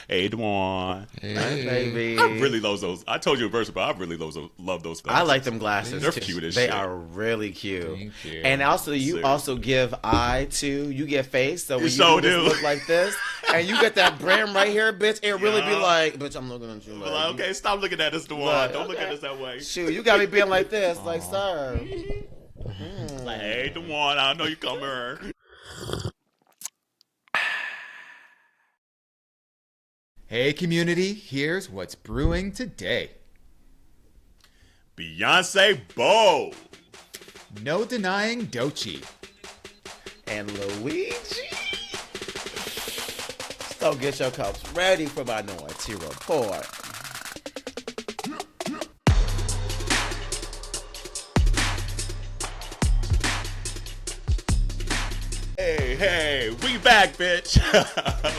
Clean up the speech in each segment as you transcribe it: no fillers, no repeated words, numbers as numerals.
Hey, Dwan. Hey, baby. I really love those. I told you a verse, but I really love those glasses. I like them glasses. They're too. cute as They shit. are really cute. Thank you. And also, you Seriously. also give eye to. You get face, so when you sure do this do. look like this, and you get that brim right here, bitch, it really be like, bitch, I'm looking at you like, Like, okay, stop looking at us, Dwan. Like, Don't look okay. at us that way. shoot, you got me being like this, like, sir. Like, hey, Dwan, I know you come here. Hey, community, here's what's brewing today. Beyonce Bowl. No denying Doechii. And Luigi. So get your cups ready for Minority Report. Hey, we back, bitch.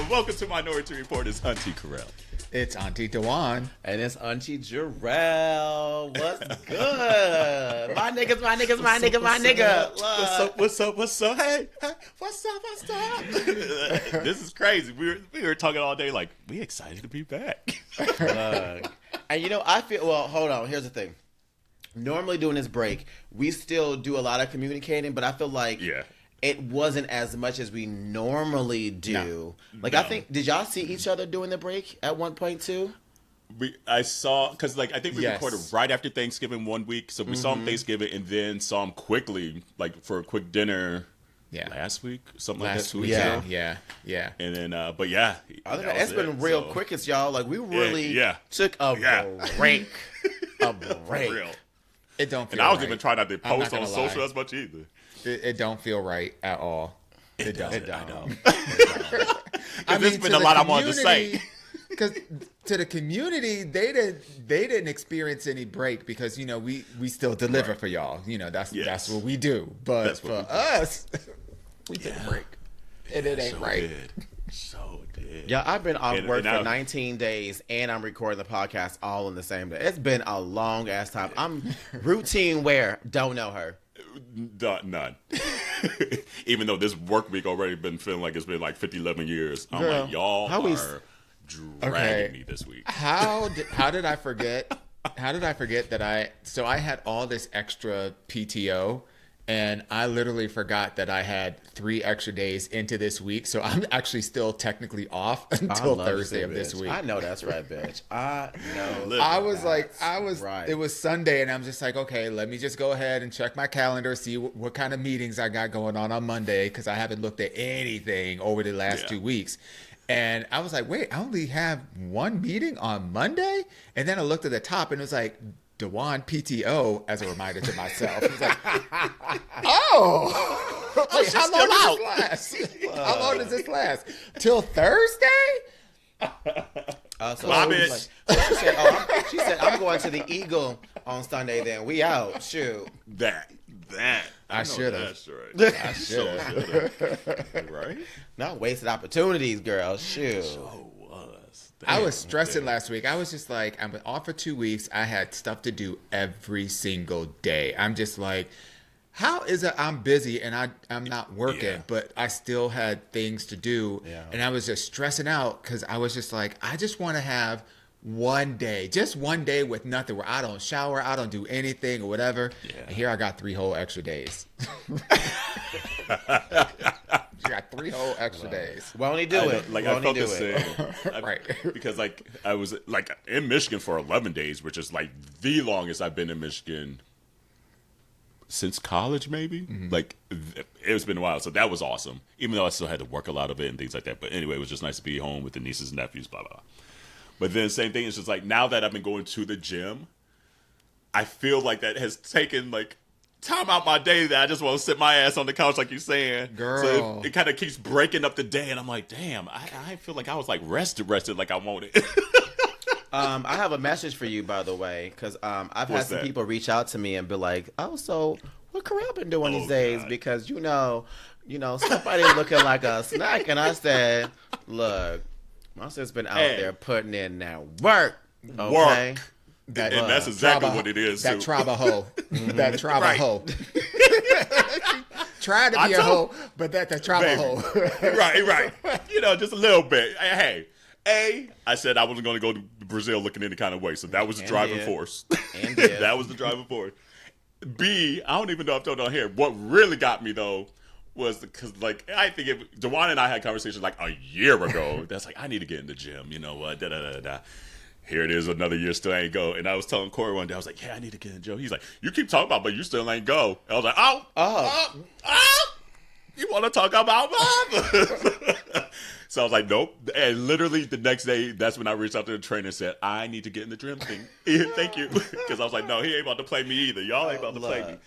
Welcome to Minority Report. It's Auntie Carell. It's Auntie Dewan. And it's Auntie Jarrell. What's good? My niggas, my niggas, my nigga, my nigga. What's up? Hey, what's up? This is crazy. We were talking all day like, we excited to be back. Look. And you know, I feel, well, hold on. Here's the thing. Normally during this break, we still do a lot of communicating, but I feel like it wasn't as much as we normally do. No. Like, I think, did y'all see each other during the break at one point too? I saw, because like I think we Yes. recorded right after Thanksgiving 1 week, so we saw him Thanksgiving and then saw him quickly, like for a quick dinner last week, something like that. 2 weeks ago. Yeah. And then, but yeah, Other than that that, it's was been it. real So, quick, as y'all. Like, we really Yeah. took a break. A for break. real. It don't feel And I was right. even trying not to I'm post not on gonna social lie. as much either. It don't feel right at all. It doesn't. I know. I There's been a lot I wanted to say. Because to the community, they didn't experience any break because, you know, we still deliver for y'all. You know, that's what we do. But That's for what we do. us, we took a break. And it ain't right. So did. Yeah, I've been off work and for I- 19 days, and I'm recording the podcast all in the same day. It's been a long ass time. I'm routine wear. Don't know her. None. Even though this work week already been feeling like it's been like 50, 11 years. I'm Girl, like, y'all how we- are dragging me this week. How did I forget? How did I forget that I had all this extra PTO, and I literally forgot that I had 3 extra days into this week. So I'm actually still technically off until Thursday of this week. I know that's right, bitch. I know. I was like, right. It was Sunday, and I'm just like, okay, let me just go ahead and check my calendar, see what kind of meetings I got going on Monday, because I haven't looked at anything over the last 2 weeks. And I was like, wait, I only have 1 meeting on Monday? And then I looked at the top, and it was like, Dewan PTO, as a reminder to myself. It was like, oh, wait, how long does this last? How long does this last? Till Thursday? So My I was bitch. like- she said, I'm going to the Eagle on Sunday. Then we out. Shoot. That. I know should've. that's right. I So should. should've. Right? Not wasted opportunities, girl. Shoot. So was. I was stressing last week. I was just like, I'm off for 2 weeks. I had stuff to do every single day. I'm just like, how is it I'm busy and I'm not working, but I still had things to do. Yeah. And I was just stressing out because I was just like, I just want to have just one day with nothing, where I don't shower, I don't do anything or whatever. Yeah. And here I got 3 whole extra days. You got 3 whole extra days. Why don't he do it? Like Why I don't he felt do the it? same, Right. Because like I was like in Michigan for 11 days, which is like the longest I've been in Michigan since college, maybe. Like it's been a while, so that was awesome. Even though I still had to work a lot of it and things like that, but anyway, it was just nice to be home with the nieces and nephews, blah blah blah. But then same thing, it's just like now that I've been going to the gym, I feel like that has taken like time out my day that I just want to sit my ass on the couch like you're saying. Girl. So it kind of keeps breaking up the day, and I'm like, damn, I feel like I was like rested like I wanted. I have a message for you, by the way, because I've had What's some that? people reach out to me and be like, "Oh, so what Carell been doing Oh, these days?" God. Because you know, somebody looking like a snack, and I said, "Look, my sis been out there putting in that work, okay? Work. That, And that's exactly Traba- what it is, That too. trabajo. That trabajo. Try to be a hoe, but that's a trabajo. right. You know, just a little bit. Hey, I said I wasn't going to go to Brazil looking any kind of way, so that was the driving force. That was the driving force. B, I don't even know if I've told on here. What really got me though was because I think Dewan and I had conversations like a year ago. That's like I need to get in the gym. You know what? Here it is, another year still ain't go. And I was telling Corey one day, I was like, yeah, I need to get in the gym. He's like, you keep talking about, but you still ain't go. And I was like, you want to talk about mom? So I was like, nope. And literally the next day, that's when I reached out to the trainer and said, I need to get in the gym thing. Thank you. Because I was like, no, he ain't about to play me either. Y'all ain't about to play me.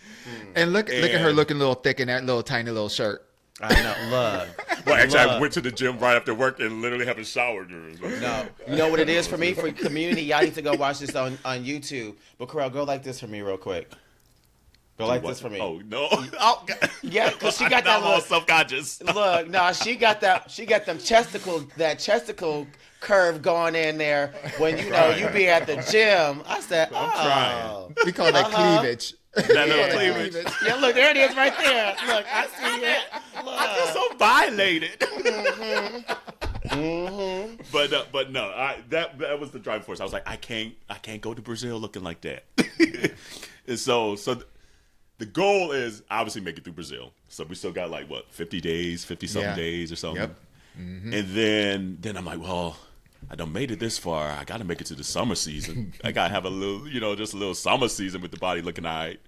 And look at her looking a little thick in that little tiny little shirt. I know, look. Well, actually, I went to the gym right after work and literally haven't showered. No, you know what it is for me? For community, y'all need to go watch this on YouTube. But Corel, go like this for me real quick. Go like this for me. Oh no! Yeah, because she got that little self-conscious. Look, no, she got them chesticle curve going in there when you be at the gym. I said, I'm trying. We call that cleavage. That little cleavage. Yeah, look, there it is right there. Look, I see it. Look. I feel so violated. But no, that was the driving force. I was like, I can't go to Brazil looking like that. And so the goal is obviously make it through Brazil. So we still got 50 days, 50-something days or something. Yep. Mm-hmm. And then I'm like, well, I done made it this far. I got to make it to the summer season. I got to have a little, just a little summer season with the body looking all right.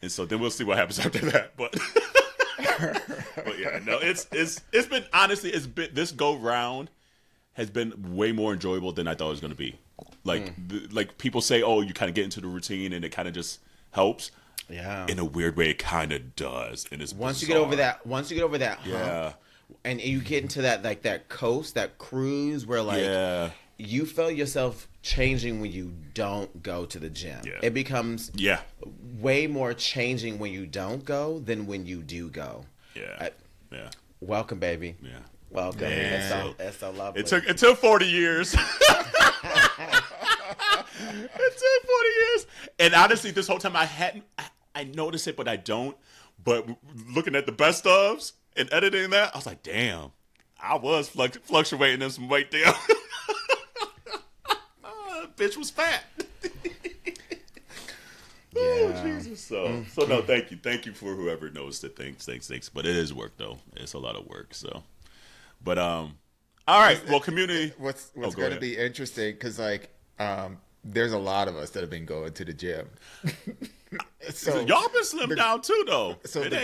And so then we'll see what happens after that. But yeah, no, it's been, honestly, this go round has been way more enjoyable than I thought it was going to be. Like people say, oh, you kind of get into the routine and it kind of just helps. Yeah. In a weird way, it kind of does. And it's once you get over that hump, yeah. And you get into that coast, that cruise where you feel yourself changing when you don't go to the gym. Yeah. It becomes way more changing when you don't go than when you do go. Yeah. Welcome, baby. Yeah. Welcome. Yeah. That's so lovely. It took 40 years. It took 40 years. And honestly, this whole time I noticed it, but I don't. But looking at the best ofs and editing that, I was like, damn, I was fluctuating in some weight there. Bitch was fat. Oh, Jesus. So no, thank you for whoever knows it. Thanks. But it is work though. It's a lot of work. So, but all right. Well, community. What's going to be interesting because there's a lot of us that have been going to the gym. So y'all been slimmed down too, though. So the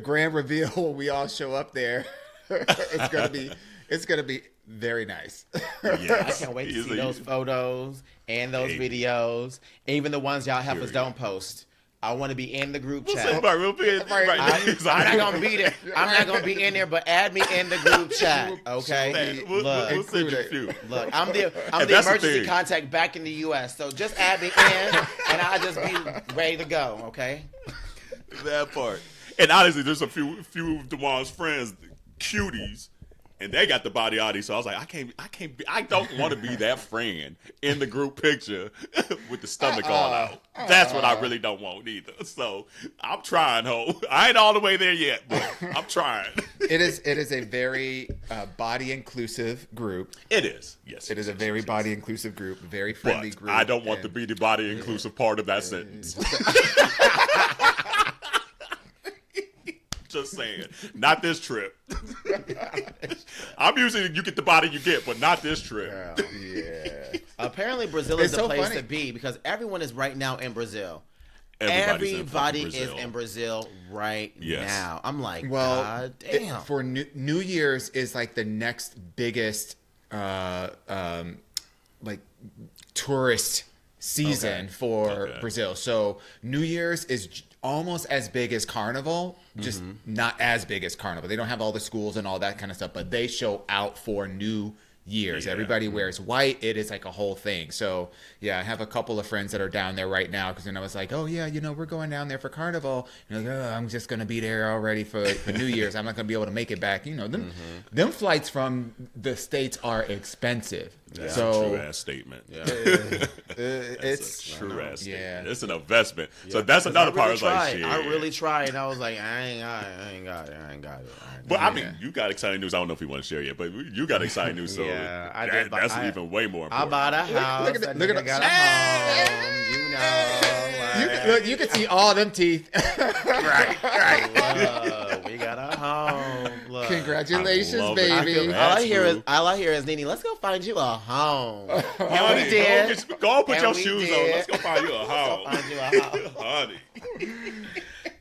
grand reveal when we all show up there, it's gonna be very nice. Yes. I can't wait to see those photos and those videos, even the ones y'all help us don't post. I want to be in the group chat. I'm not gonna be there. I'm not gonna be in there, but add me in the group chat, okay? We'll send you a few. Look, I'm the emergency contact back in the U.S., so just add me in, and I'll just be ready to go, okay? That part. And honestly, there's a few of DeJuan's friends, cuties. And they got the body oddy, so I was like, I don't want to be that friend in the group picture with the stomach all out. That's what I really don't want either. So I'm trying, ho. I ain't all the way there yet, but I'm trying. It is a very body inclusive group. It is, yes. It is a very body inclusive group, very friendly but group. I don't want to be the body inclusive part of that sentence. Just saying. Not this trip. I'm usually you get the body you get, but not this trip. Yeah. Apparently Brazil is the place to be because everyone is right now in Brazil. Everybody is in Brazil right now. I'm like, God damn. For New Year's is like the next biggest tourist season for Brazil. So New Year's is almost as big as Carnival, just not as big as Carnival. They don't have all the schools and all that kind of stuff, but they show out for New Year's. Everybody wears white. It is like a whole thing. So yeah, I have a couple of friends that are down there right now because then I was like, oh yeah, we're going down there for Carnival. And like, I'm just gonna be there already for New Year's. I'm not gonna be able to make it back. Them flights from the States are expensive. That's so, a true ass statement. Yeah. It's a true ass statement. Yeah. It's an investment. Yeah. So that's another part. I was like, shit. I really tried, and I was like, I ain't got it. But I mean, you got exciting news. I don't know if you want to share yet, but you got exciting news. So I did. That's even way more important. I bought a house. Look at I got a home. You know. You can see all them teeth. right. Look, we got a home. Look. Congratulations, baby. All I hear is Nene, let's go find you a home. And we did. Go put your shoes on. Let's go find you a home. Honey.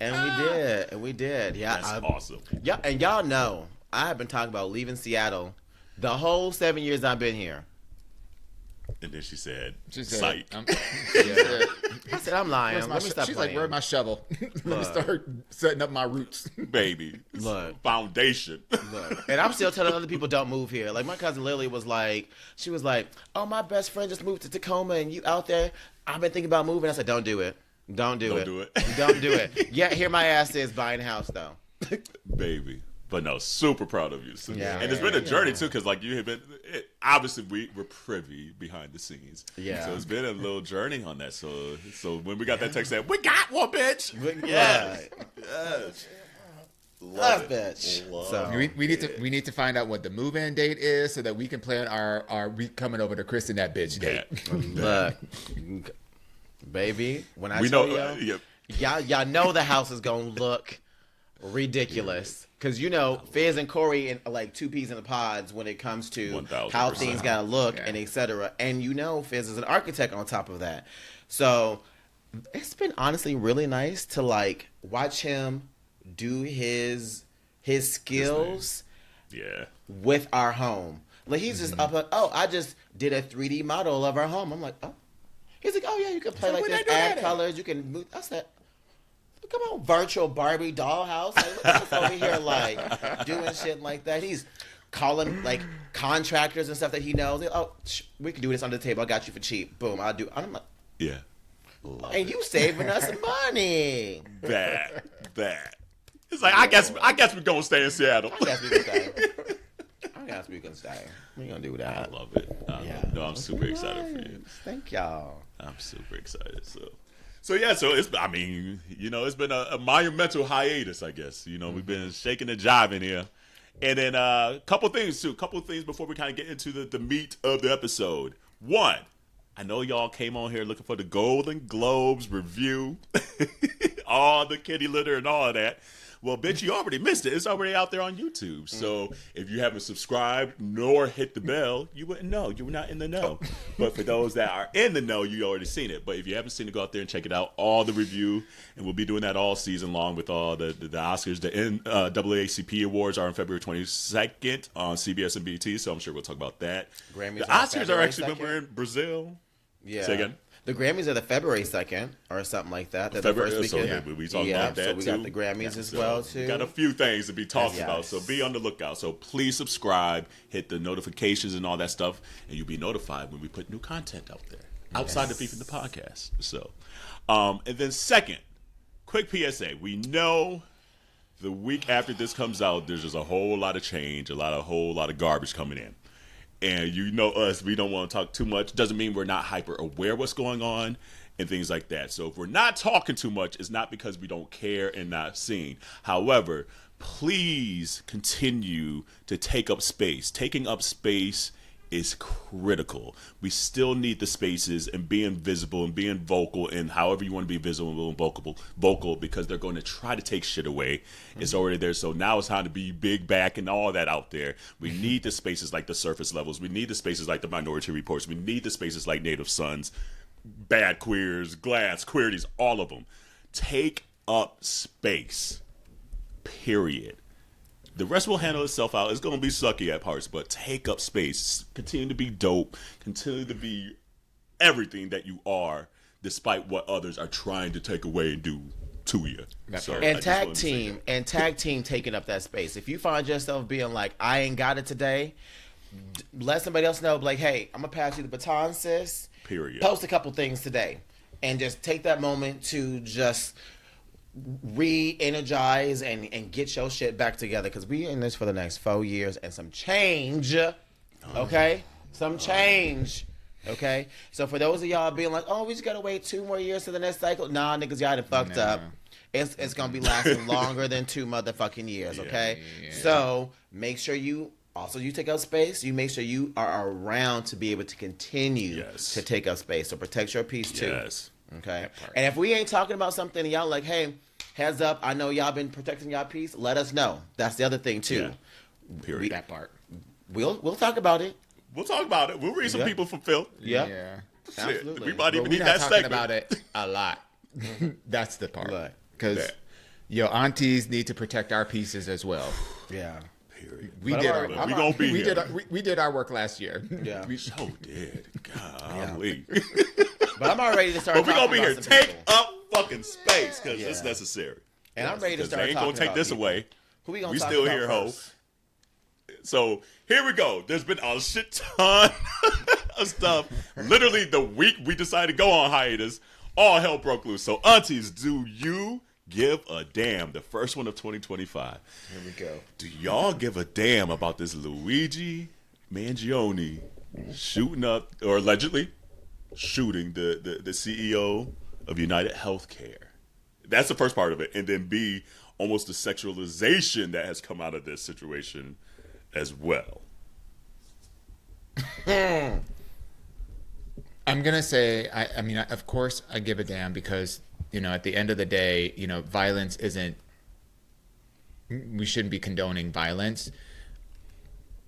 And we did. Yeah. That's awesome. Yeah, and y'all know I have been talking about leaving Seattle the whole 7 years I've been here. And then she said, sight. I said, I'm lying. Let me stop She's playing. like, where's my shovel? Let me start setting up my roots. Baby. Look. Foundation. Look. And I'm still telling other people don't move here. Like, my cousin Lily was like, oh, my best friend just moved to Tacoma and you out there. I've been thinking about moving. I said, don't do it. Don't do it. Don't do it. Yeah, here my ass is buying a house, though. Baby. But no, super proud of you. Yeah, and it's been a journey, too, because like you have been, obviously we're privy behind the scenes. Yeah. So it's been a little journey on that. So when we got that text saying, we got one, bitch. Yeah. Yes. Love bitch. So we need to find out what the move-in date is so that we can plan our week coming over to Chris and that bitch date. Look, baby, when I tell you, y'all know the house is gonna look ridiculous. Because, you know, Fizz and Corey are like two peas in the pods when it comes to 1000%. how things got to look and et cetera. And, you know, Fizz is an architect on top of that. So it's been honestly really nice to, like, watch him do his skills with our home. Like, he's just up like, I just did a 3D model of our home. I'm like, oh. He's like, oh, yeah, you can play like this, add colors. You can move. I said, come on, virtual Barbie dollhouse. Like, look at us over here, like, doing shit like that. He's calling, like, contractors and stuff that he knows. We can do this under the table. I got you for cheap. Boom, I'll do. I'm like, yeah. And you saving us money. That. It's like, I guess we're going to stay in Seattle. I guess we can stay. We're going to do that. I love it. I'm super excited for you. Thank y'all. I'm super excited, So it's, I mean, you know, it's been a monumental hiatus, I guess. You know, we've been shaking and jiving here. And then a couple things before we kind of get into the meat of the episode. One, I know y'all came on here looking for the Golden Globes review, all the kitty litter and all of that. Well, bitch, you already missed it. It's already out there on YouTube. So if you haven't subscribed nor hit the bell, you wouldn't know. You were not in the know. But for those that are in the know, you already seen it. But if you haven't seen it, go out there and check it out. All the review. And we'll be doing that all season long with all the Oscars. The NAACP Awards are on February 22nd on CBS and BT. So I'm sure we'll talk about that. Grammys the Oscars are actually when we're in Brazil. Yeah. Say again. The Grammys are the February 2nd or something like that. They're February, the first weekend. So we talk about that so we got the Grammys as well too. Got a few things to be talked about, so be on the lookout. So please subscribe, hit the notifications and all that stuff, and you'll be notified when we put new content out there outside of even the podcast. So, and then second, quick PSA: we know the week after this comes out, there's just a whole lot of change, a whole lot of garbage coming in. And you know us, we don't want to talk too much. Doesn't mean we're not hyper aware what's going on and things like that. So if we're not talking too much, it's not because we don't care and not seeing. However, please continue to take up space. Taking up space is critical. We still need the spaces and being visible and being vocal and however you want to be visible and vocal because they're going to try to take shit away. It's already there. So now it's time to be big back and all that out there. We need the spaces like the Surface Levels. We need the spaces like the Minority Reports. We need the spaces like Native Sons, Bad Queers, Glass, Queerties, all of them. Take up space. Period. The rest will handle itself out. It's going to be sucky at parts, but take up space. Continue to be dope. Continue to be everything that you are, despite what others are trying to take away and do to you. So, and tag team taking up that space. If you find yourself being like, I ain't got it today, let somebody else know, like, hey, I'm going to pass you the baton, sis. Period. Post a couple things today. And just take that moment to just re-energize and get your shit back together, because we in this for the next 4 years and some change. Okay, some change. Okay? So for those of y'all being like, oh, we just got to wait 2 more years to the next cycle. Nah, niggas, y'all done fucked up. It's going to be lasting longer than 2 motherfucking years, okay? Yeah. So make sure you take up space. You make sure you are around to be able to continue to take up space. So protect your peace too. Yes. Okay? And if we ain't talking about something, y'all like, hey, heads up, I know y'all been protecting y'all peace. Let us know. That's the other thing too. Yeah. Period. That part. We'll talk about it. We'll talk about it. We'll read some people from Phil. Yeah. Absolutely. We might even need that segment. We're not talking about it a lot. That's the part. Because your aunties need to protect our pieces as well. Yeah. Period. We did our work last year. Yeah. We so did. Golly. But I'm all ready to start. But we're gonna be here. Take up fucking space because it's necessary. And I'm ready to start. They ain't gonna take this away. Who we gonna? We talk still about here, first? ho. So here we go. There's been a shit ton of stuff. Literally the week we decided to go on hiatus, all hell broke loose. So aunties, do you give a damn? The first one of 2025. Here we go. Do y'all give a damn about this Luigi Mangione shooting up, or allegedly shooting the CEO of United Healthcare? That's the first part of it. And then B, almost the sexualization that has come out of this situation as well. I'm going to say, I mean, of course I give a damn because, at the end of the day, violence isn't, we shouldn't be condoning violence.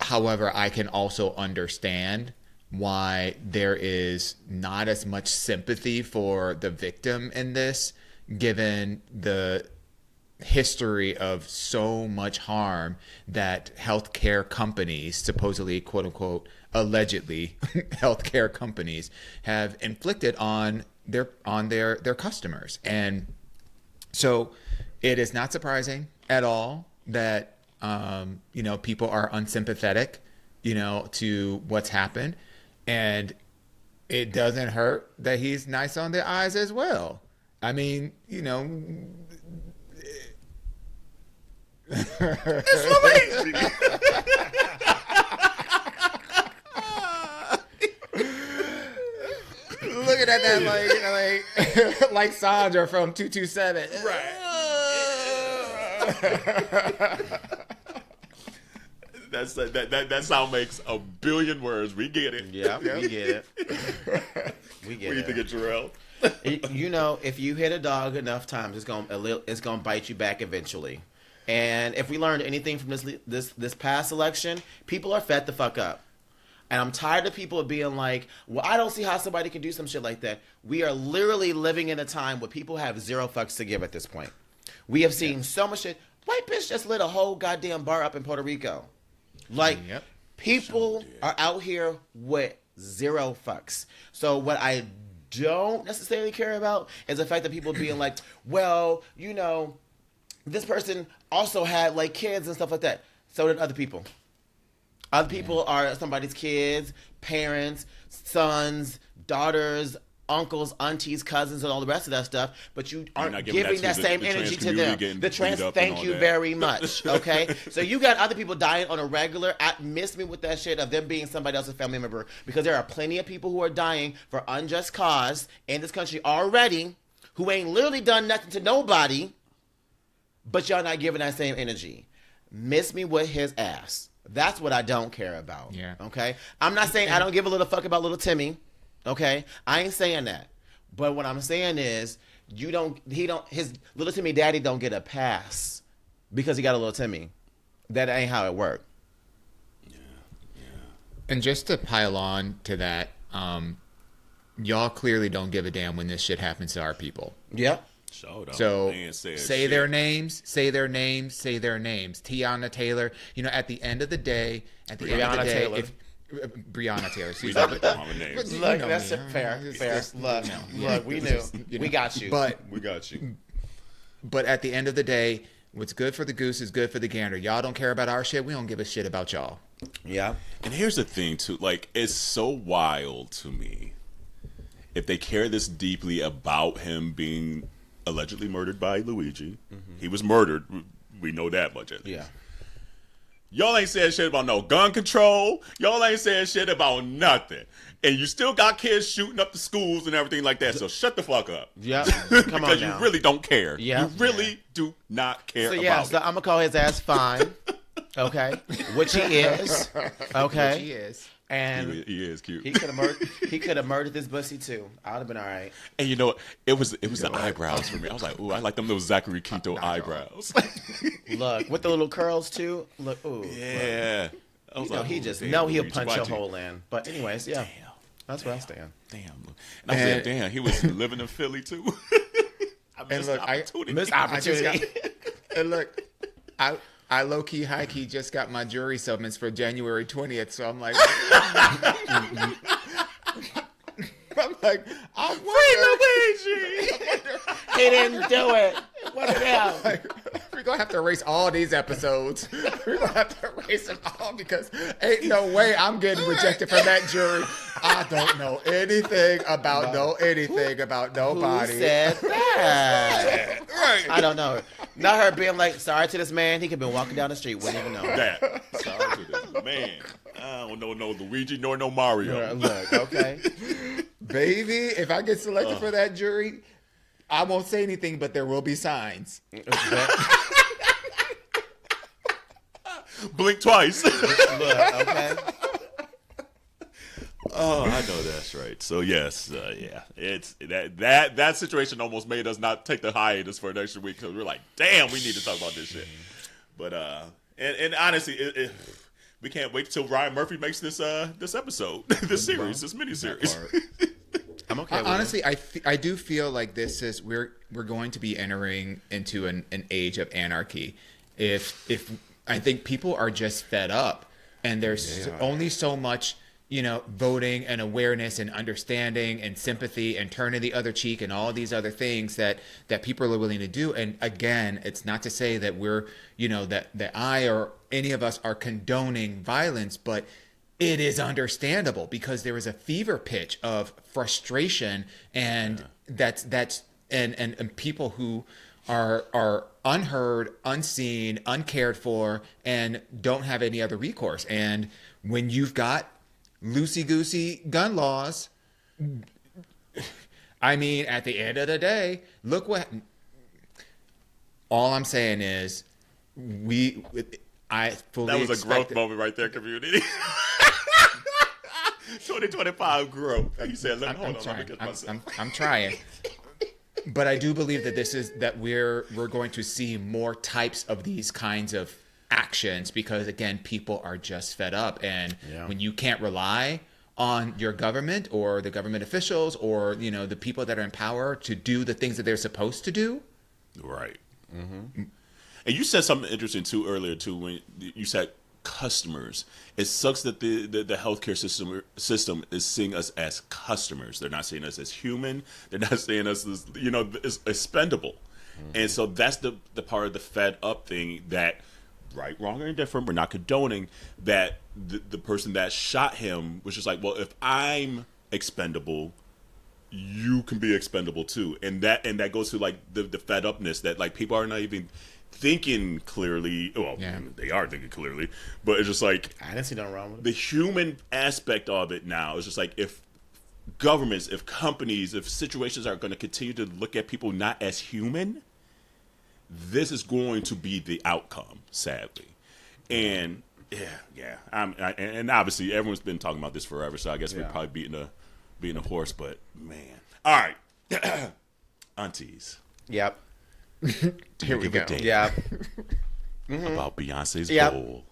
However, I can also understand why there is not as much sympathy for the victim in this, given the history of so much harm that healthcare companies, supposedly, quote unquote, allegedly healthcare companies, have inflicted on their customers. And so it is not surprising at all that people are unsympathetic to what's happened, and it doesn't hurt that he's nice on the eyes as well. I mean, it's Luigi. Looking at that like Sandra from 227. Right. That sound makes a billion words. We get it. Yeah, we get it. We get it. What do you think of Jarrell? If you hit a dog enough times, it's gonna bite you back eventually. And if we learned anything from this past election, people are fed the fuck up. And I'm tired of people being like, well, I don't see how somebody can do some shit like that. We are literally living in a time where people have zero fucks to give at this point. We have seen so much shit. White bitch just lit a whole goddamn bar up in Puerto Rico. Like, people are out here with zero fucks. So what I don't necessarily care about is the fact that people being like, well, this person also had like kids and stuff like that. So did other people. Other people are somebody's kids, parents, sons, daughters, uncles, aunties, cousins, and all the rest of that stuff. But you aren't giving that same energy to them. Thank you very much. Okay, so you got other people dying on a regular. Miss me with that shit of them being somebody else's family member, because there are plenty of people who are dying for unjust cause in this country already, who ain't literally done nothing to nobody. But y'all not giving that same energy. Miss me with his ass. That's what I don't care about. Yeah. Okay? I'm not saying I don't give a little fuck about little Timmy. Okay? I ain't saying that. But what I'm saying is, his little Timmy daddy don't get a pass because he got a little Timmy. That ain't how it worked. Yeah. And just to pile on to that, y'all clearly don't give a damn when this shit happens to our people. Yep. So say their names. Tiana Taylor. At the end of the day, Breonna Taylor. Breonna Taylor. Look, that's fair. Look, we knew. We got you. We got you. But at the end of the day, what's good for the goose is good for the gander. Y'all don't care about our shit. We don't give a shit about y'all. Yeah. And here's the thing, too. Like, it's so wild to me. If they care this deeply about him being allegedly murdered by Luigi. Mm-hmm. He was murdered. We know that much. At least. Yeah. Y'all ain't saying shit about no gun control. Y'all ain't saying shit about nothing. And you still got kids shooting up the schools and everything like that. So shut the fuck up. Yep. Come on because now. you really don't care. Yep. You really do not care so, about so it. I'm going to call his ass fine. Okay. Which he is. Okay. Which he is. And he is cute. He could have murdered this pussy too. I would have been all right. And you know what? It was the eyebrows for me. I was like, ooh, I like them little Zachary Quinto eyebrows. Look, with the little curls too. Look, ooh. Yeah. Look. He just know he'll punch your hole in. But anyways, yeah. Damn. That's where I stand. Damn. And I was like, damn, he was living in Philly too. I missed opportunity. And look, I low-key, high-key just got my jury summons for January 20th, so I'm like... I'm Luigi! He didn't do it. What the hell? We're going to have to erase all these episodes. We're going to have to erase them all because ain't no way I'm getting rejected from that jury. I don't know anything about nobody. Who said that? Right. I don't know. Not her being like, sorry to this man. He could have been walking down the street. Wouldn't even know. That. Sorry to this man. I don't know no Luigi nor no Mario. Look, okay. Baby, if I get selected for that jury, I won't say anything, but there will be signs. Blink twice. Look, okay. Oh, I know that's right. So yes, yeah, it's that situation almost made us not take the hiatus for an extra week because we're like, damn, we need to talk about this shit. But and honestly, we can't wait till Ryan Murphy makes this episode, this series, this miniseries. I'm okay. Honestly, I do feel like this is we're going to be entering into an age of anarchy. If I think people are just fed up, and there's only so much, voting and awareness and understanding and sympathy and turning the other cheek and all these other things that people are willing to do. And again, it's not to say that we're, that I or any of us are condoning violence, but it is understandable because there is a fever pitch of frustration and that's and people who are unheard, unseen, uncared for, and don't have any other recourse. And when you've got loosey-goosey gun laws, I mean, at the end of the day, look what... All I'm saying is, I fully That was a growth moment right there, community. 2025 growth. You said, I'm trying. But I do believe that we're going to see more types of these kinds of actions because, again, people are just fed up. And when you can't rely on your government or the government officials or, the people that are in power to do the things that they're supposed to do. Right. Mm-hmm. And you said something interesting, too, earlier, too, when you said customers. It sucks that the healthcare system is seeing us as customers. They're not seeing us as human. They're not seeing us as, as expendable. Mm-hmm. And so that's the part of the fed up thing that, right, wrong, or indifferent, we're not condoning that the person that shot him was just like, well, if I'm expendable, you can be expendable too. And that goes to like the fed upness that like people are not even thinking clearly. Well, they are thinking clearly, but it's just like I didn't see nothing wrong with it. The human aspect of it now is just like if governments, if companies, if situations are going to continue to look at people not as human, this is going to be the outcome, sadly. And and obviously everyone's been talking about this forever, so I guess we're probably beating a horse. But man, all right, Aunteas. Yep. Here we go. Yeah. About Beyonce's Bowl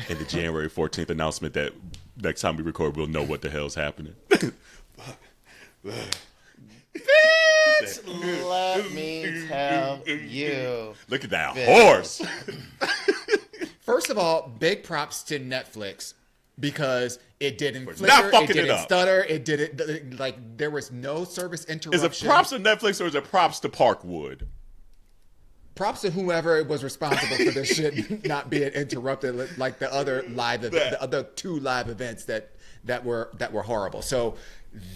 and the January 14th announcement that next time we record, we'll know what the hell's happening. Bitch, let me tell you. Look at that horse. First of all, big props to Netflix because it didn't flicker, it didn't stutter, it didn't like there was no service interruption. Is it props to Netflix or is it props to Parkwood? Props to whoever was responsible for this shit not being interrupted like the other the other two live events that were horrible. So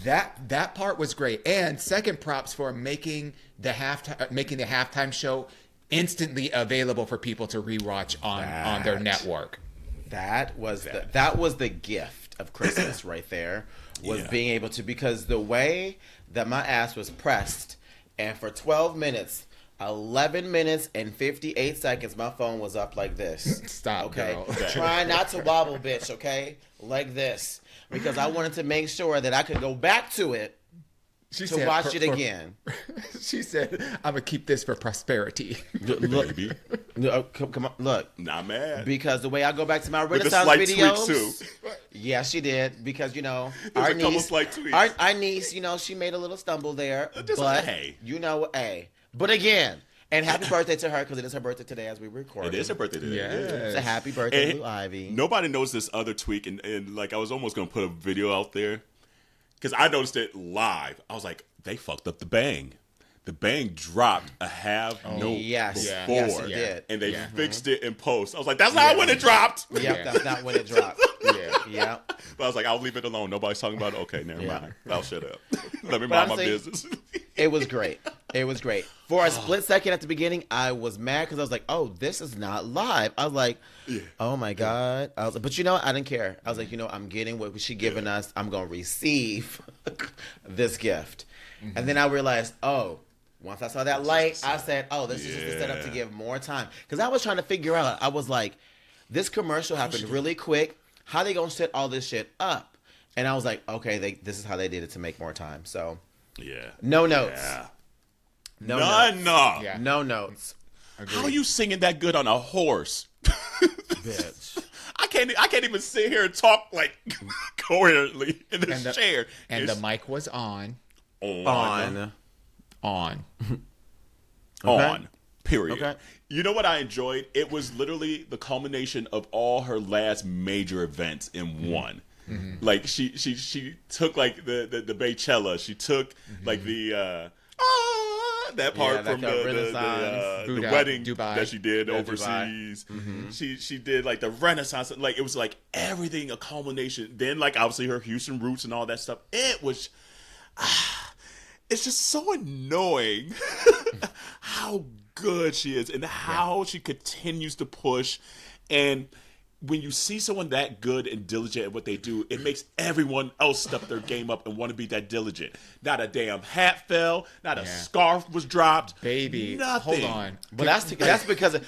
that part was great. And second, props for making the halftime show instantly available for people to rewatch on their network. That was the gift of Christmas right there. Was being able to, because the way that my ass was pressed, and for 12 minutes, 11 minutes and 58 seconds, my phone was up like this. Stop, okay? girl. Try not to wobble, bitch, okay? Like this. Because I wanted to make sure that I could go back to it to watch it again. She said, I'm going to keep this for prosperity. Look, baby. Come on, look. Not mad. Because the way I go back to my Renaissance videos. Too. Yeah, she did. Because, our niece, she made a little stumble there. But, But again, and happy birthday to her, because it is her birthday today as we record. It is her birthday today. Yes. It's a happy birthday, Blue Ivy. Nobody knows this other tweak, and like I was almost going to put a video out there, because I noticed it live. I was like, they fucked up the bang. The bang dropped a half note before. Yes, it did. And they fixed it in post. I was like, that's not when it dropped. Yep, that's not when it dropped. Yeah. But I was like, I'll leave it alone. Nobody's talking about it. Okay, never mind. I'll shut up. Let me mind my business. It was great. For a split second at the beginning, I was mad because I was like, oh, this is not live. I was like, oh my God. I was like, but I didn't care. I was like, I'm getting what she giving us. I'm going to receive this gift. Mm-hmm. And then I realized, once I saw that light, I said, this is just a setup to give more time. Because I was trying to figure out, I was like, this commercial happened really quick. How they going to set all this shit up? And I was like, okay, this is how they did it to make more time. So, no notes. Yeah. No None. notes. Yeah. No notes. Agreed. How are you singing that good on a horse? Bitch. I can't even sit here and talk like coherently in this chair. And the mic was on. On. Period. Okay. You know what I enjoyed? It was literally the culmination of all her last major events in one. Mm-hmm. Like she took like the Beychella. She took like the that part from the wedding Dubai. that she did overseas. Mm-hmm. She did like the Renaissance. Like it was like everything, a culmination. Then like obviously her Houston roots and all that stuff. It was. It's just so annoying how good she is and how she continues to push. And when you see someone that good and diligent at what they do, it makes everyone else step their game up and want to be that diligent. Not a damn hat fell, not a scarf was dropped, baby. Nothing. Hold on, but that's because of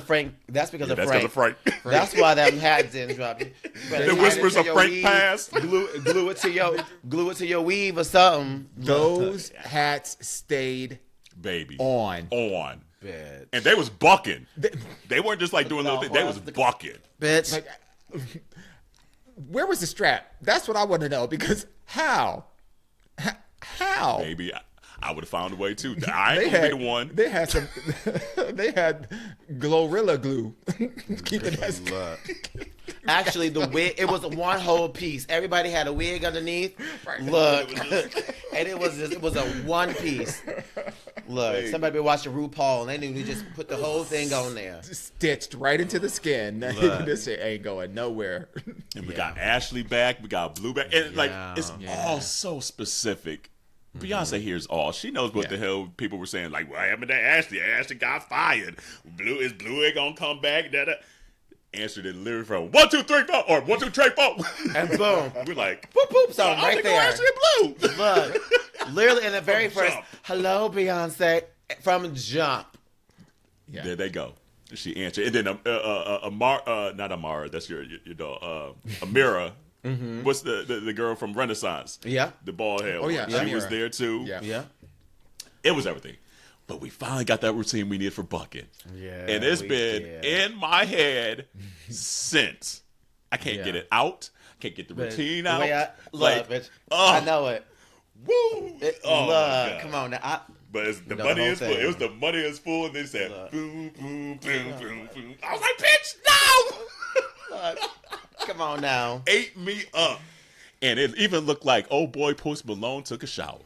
Frank. That's because of Frank. That's why that hat didn't drop. The whispers of Frank passed. Glue it to your weave or something. Those hats stayed, baby, on. Bitch. And they was bucking. They weren't just like doing little things. They was bucking. Bitch. Like, where was the strap? That's what I want to know. Because how? Maybe I would have found a way too. I ain't gonna be the one. They had some. They had Glorilla glue. Keeping that. Actually, the wig, it was one whole piece. Everybody had a wig underneath. Right. Look. And it was a one piece. Look, somebody been watching RuPaul and they knew we just put the whole thing on there. Stitched right into the skin. This shit ain't going nowhere. And we got Ashley back. We got Blue back. And like, it's all so specific. Beyonce hears all. She knows what the hell people were saying. Like, what happened to Ashley? Ashley got fired. Blue ain't gonna come back. Answered it literally from 1, 2, 3, 4, or 1, 2, 3, 4. And boom. We're like, boop, boop, song right there. Ashley Blue. Look, literally in the very first, hello, Beyonce, from Jump. Yeah. There they go. She answered. And then not Amara, that's your dog. Amira. Mm-hmm. What's the girl from Renaissance? Yeah. The bald head. Oh, yeah. She was there too. Yeah. It was everything. But we finally got that routine we needed for bucking. Yeah. And it's been in my head since. I can't get it out. Can't get the routine out. I know it. Woo! Look, come on now. But it's the money is full. It was the money is full, and they said boom, boom, boom, boom, boom. I was like, bitch, no! Look, come on now. Ate me up. And it even looked like old boy Post Malone took a shower.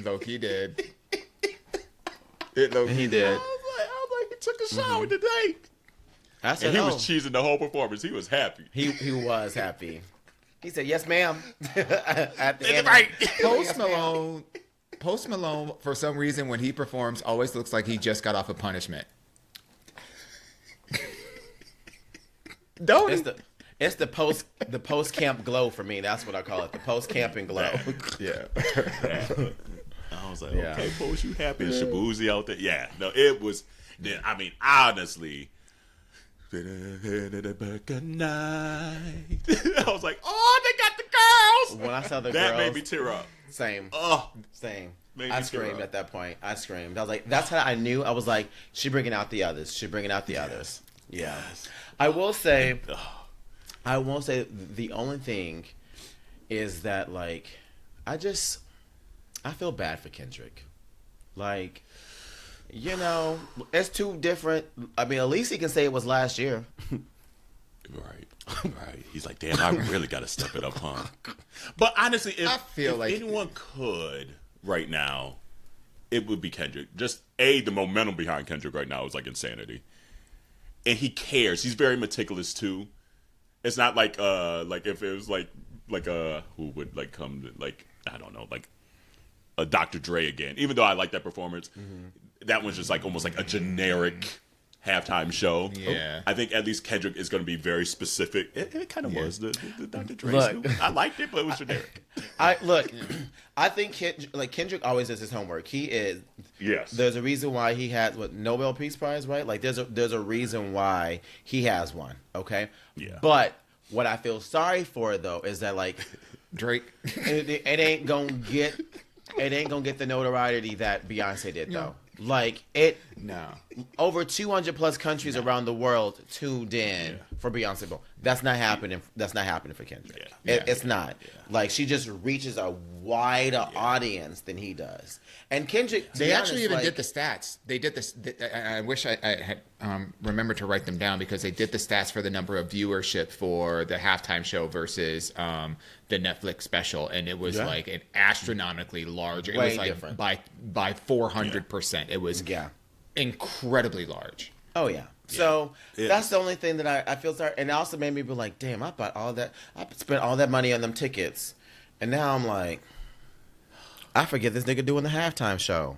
Loki did. He did. I was like, he took a shower today. I said, and he was cheesing the whole performance. He was happy. He was happy. He said, "Yes, ma'am." At the end, right. Post Malone, for some reason, when he performs, always looks like he just got off a punishment. It's the post camp glow for me. That's what I call it. The post camping glow. Yeah. I was like, okay, Post, you happy? Shabuzi out there? Yeah. No, it was. I mean, honestly. I was like, oh, they got the girls. When I saw the that girls, made me tear up. Same. Oh, same. Made I me tear screamed up. at that point. I screamed. I was like, that's how I knew. I was like, she bringing out the others. She bringing out the others. Yeah. Yes. I will say the only thing is that, like, I feel bad for Kendrick. Like, you know, it's too different. I mean, at least he can say it was last year. Right. He's like, damn, I really got to step it up, huh? But honestly, if anyone could right now, it would be Kendrick. Just the momentum behind Kendrick right now is like insanity, and he cares. He's very meticulous too. It's not like if it was like who would like come to, like, I don't know, like a Dr. Dre again. Even though I like that performance, that one's just like almost like a generic halftime show. Yeah. I think at least Kendrick is going to be very specific. It kind of was the Dr. Dre. I liked it, but it was generic. I think Kendrick always does his homework. He is. Yes. There's a reason why he has Nobel Peace Prize, right? Like there's a reason why he has one. Okay. Yeah. But what I feel sorry for though is that like Drake, it ain't gonna get the notoriety that Beyonce did though. Like over 200 plus countries around the world tuned in for Beyonce Bowl. That's not happening. That's not happening for Kendrick. It's not. Yeah. Like she just reaches a wider audience than he does. And Kendrick, they actually even did the stats. They did this. I wish I had remembered to write them down because they did the stats for the number of viewership for the halftime show versus the Netflix special, and it was like an astronomically large. It was like different. by 400%. It was incredibly large. Oh yeah. So that's the only thing that I feel sorry, and it also made me be like, damn, I spent all that money on them tickets, and now I'm like, I forget this nigga doing the halftime show.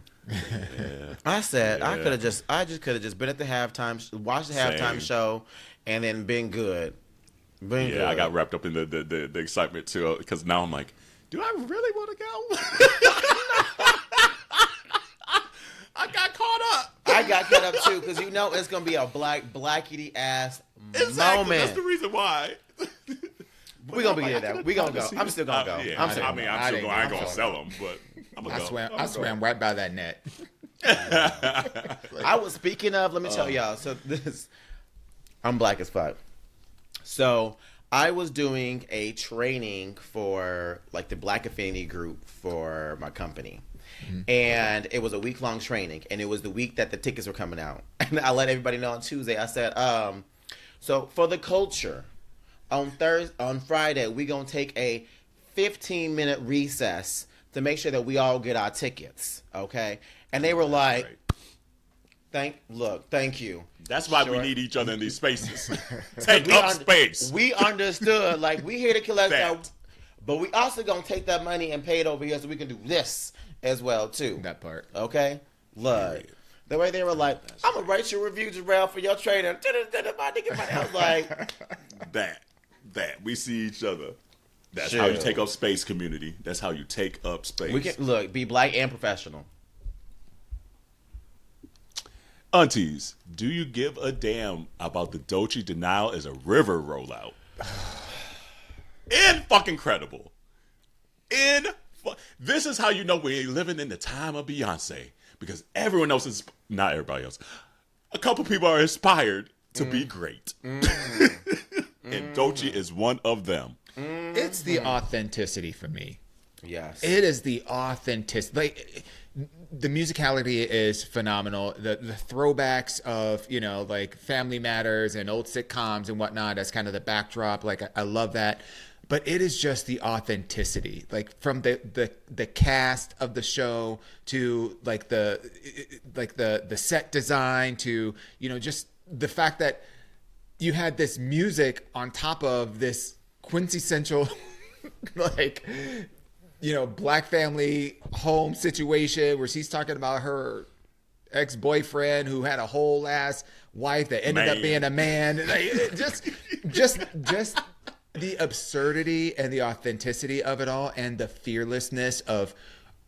I said I just could have just been at the halftime, watched the halftime show, and then been good. Good. I got wrapped up in the excitement too, because now I'm like, do I really want to go? I got caught up. I got caught up too, because you know it's gonna be a blackity ass moment. That's the reason why. We gonna be there. We gonna go. I'm still gonna go. I'm still going. I ain't gonna sell them, but I'm gonna go. I swam right by that net. I was speaking of. Let me tell y'all. So I'm black as fuck. So I was doing a training for like the Black Affinity group for my company. And it was a week-long training, and it was the week that the tickets were coming out. And I let everybody know on Tuesday. I said, so for the culture, on Friday, we're going to take a 15-minute recess to make sure that we all get our tickets, okay? And they were like, thank you. That's why we need each other in these spaces. Take up space. We understood. Like, we here to collect that. But we also going to take that money and pay it over here so we can do this as well, too. That part. Okay? Look. The way they were like, I'm going to write your reviews around for your training. I was like... That. We see each other. That's how you take up space, community. That's how you take up space. We can, be black and professional. Aunties, do you give a damn about the Doechii denial as a river rollout? Fucking-credible. This is how you know we're living in the time of Beyonce. Because everyone else is... Not everybody else. A couple people are inspired to be great. And Doechii is one of them. It's the authenticity for me. Yes. It is the authenticity. Like, the musicality is phenomenal. The throwbacks of, like Family Matters and old sitcoms and whatnot as kind of the backdrop. Like, I love that. But it is just the authenticity, like from the cast of the show to like the set design to, just the fact that you had this music on top of this quintessential, black family home situation where she's talking about her ex-boyfriend who had a whole ass wife that ended up being a man. Like, just just the absurdity and the authenticity of it all, and the fearlessness of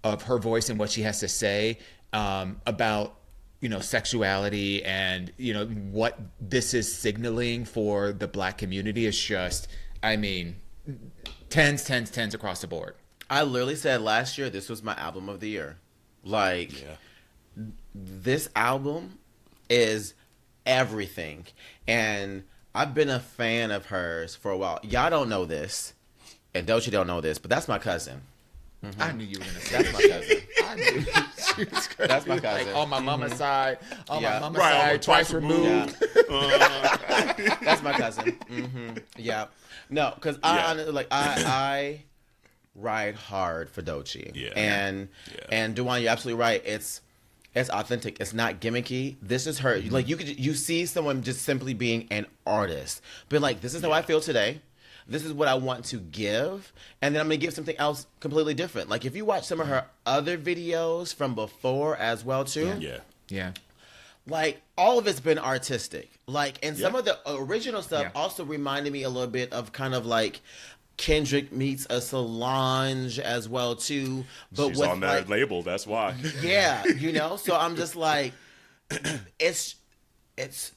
her voice and what she has to say about sexuality and what this is signaling for the Black community is just, I mean, tens across the board. I literally said last year this was my album of the year. Like, this album is everything, and I've been a fan of hers for a while. Y'all don't know this, and Doechii don't know this, but that's my cousin. Mm-hmm. I knew you were gonna say that's my cousin. I knew she was gonna that's my cousin. Like, on my mama's side, my mama's side, twice removed. Yeah. That's my cousin. Mm-hmm. Yeah, no, because I ride hard for Doechii. Yeah. And Duane, you're absolutely right. It's authentic. It's not gimmicky. This is her. Like, you see someone just simply being an artist, but like, this is how I feel today. This is what I want to give, and then I'm gonna give something else completely different. Like, if you watch some of her other videos from before as well too, yeah. Like, all of it's been artistic. Like, and some of the original stuff also reminded me a little bit of kind of like Kendrick meets a Solange as well too. But she's on that label, that's why. Yeah, So I'm just like, it's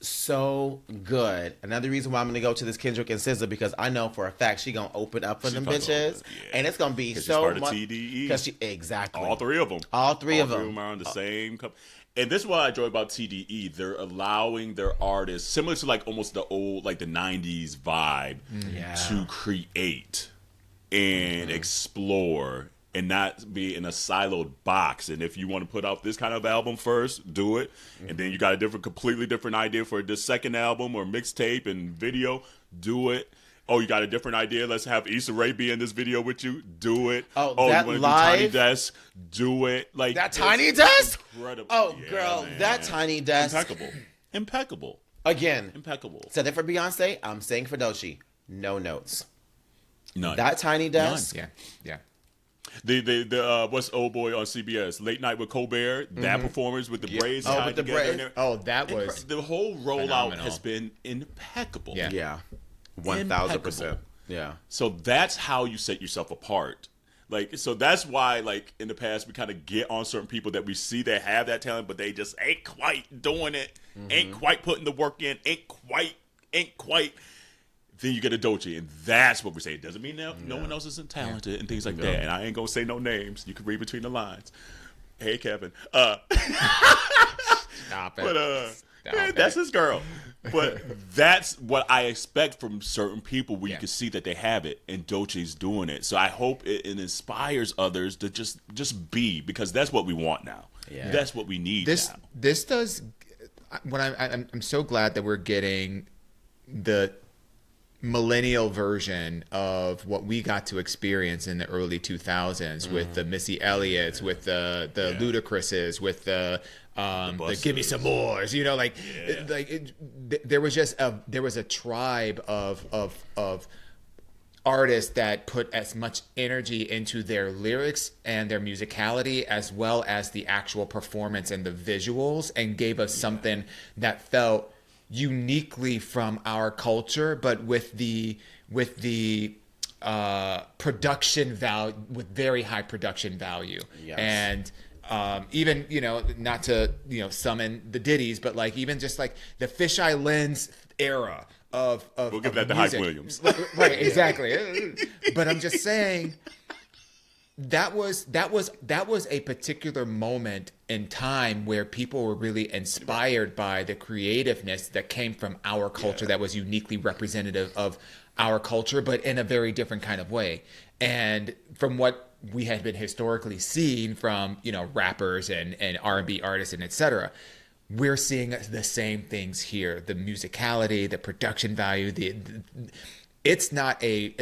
so good. Another reason why I'm gonna go to this Kendrick and SZA, because I know for a fact she gonna open up for them bitches, and it's gonna be so much. Part of TDE. Because exactly all three of them. All three of them are on the same. And this is what I enjoy about TDE. They're allowing their artists, similar to like almost the old, like the 90s vibe, to create and explore and not be in a siloed box. And if you want to put out this kind of album first, do it. And then you got a completely different idea for the second album or mixtape and video, do it. Oh, you got a different idea? Let's have Issa Rae be in this video with you. Do it. Oh, that you want to do Tiny Desk? Do it. Like that Tiny Desk? Incredible. Oh, girl, man. That Tiny Desk. Impeccable. Again, impeccable. Said it for Beyonce. I'm saying for Doechii. No notes. None. That Tiny Desk. None. Yeah. The what's old boy on CBS? Late Night with Colbert. That performance with the braids. Oh, with the braids. Oh, that was the whole rollout has been impeccable. Yeah. 1,000%. Yeah. So that's how you set yourself apart. Like, so that's why, like, in the past, we kind of get on certain people that we see that have that talent, but they just ain't quite doing it, ain't quite putting the work in, ain't quite. Then you get a Doechii, and that's what we say. It doesn't mean no one else isn't talented and things like that. And I ain't gonna say no names. You can read between the lines. Hey, Kevin. Stop it. But that's his girl. But that's what I expect from certain people where you can see that they have it, and Doechii's doing it. So I hope it inspires others to just be, because that's what we want now. Yeah. That's what we need now. This does. When I'm so glad that we're getting the millennial version of what we got to experience in the early 2000s with the Missy Elliott's, with the Ludacris's, with the Give Me Some Mores, there was a tribe of artists that put as much energy into their lyrics and their musicality as well as the actual performance and the visuals, and gave us something that felt uniquely from our culture, but with the production value, with very high production value. Yes. And even, not to, summon the ditties, but like even just like the Fisheye Lens era of we'll give that to music. Hype Williams. Right, exactly. But I'm just saying that was a particular moment in time where people were really inspired by the creativeness that came from our culture, that was uniquely representative of our culture, but in a very different kind of way. And from what we had been historically seeing from, rappers and R&B artists and etc., we're seeing the same things here. The musicality, the production value, it's not a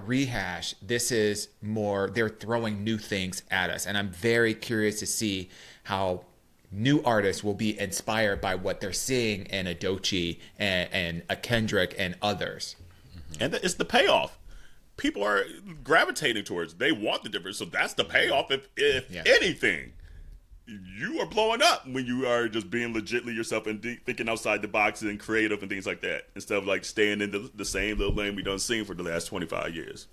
rehash. This is more, they're throwing new things at us. And I'm very curious to see how new artists will be inspired by what they're seeing in a Doechii and a Kendrick and others. And it's the payoff. People are gravitating towards. They want the difference. So that's the payoff, if anything. you are blowing up when you are just being legitly yourself and thinking outside the box and creative and things like that, instead of like staying in the same little lane we done seen for the last 25 years.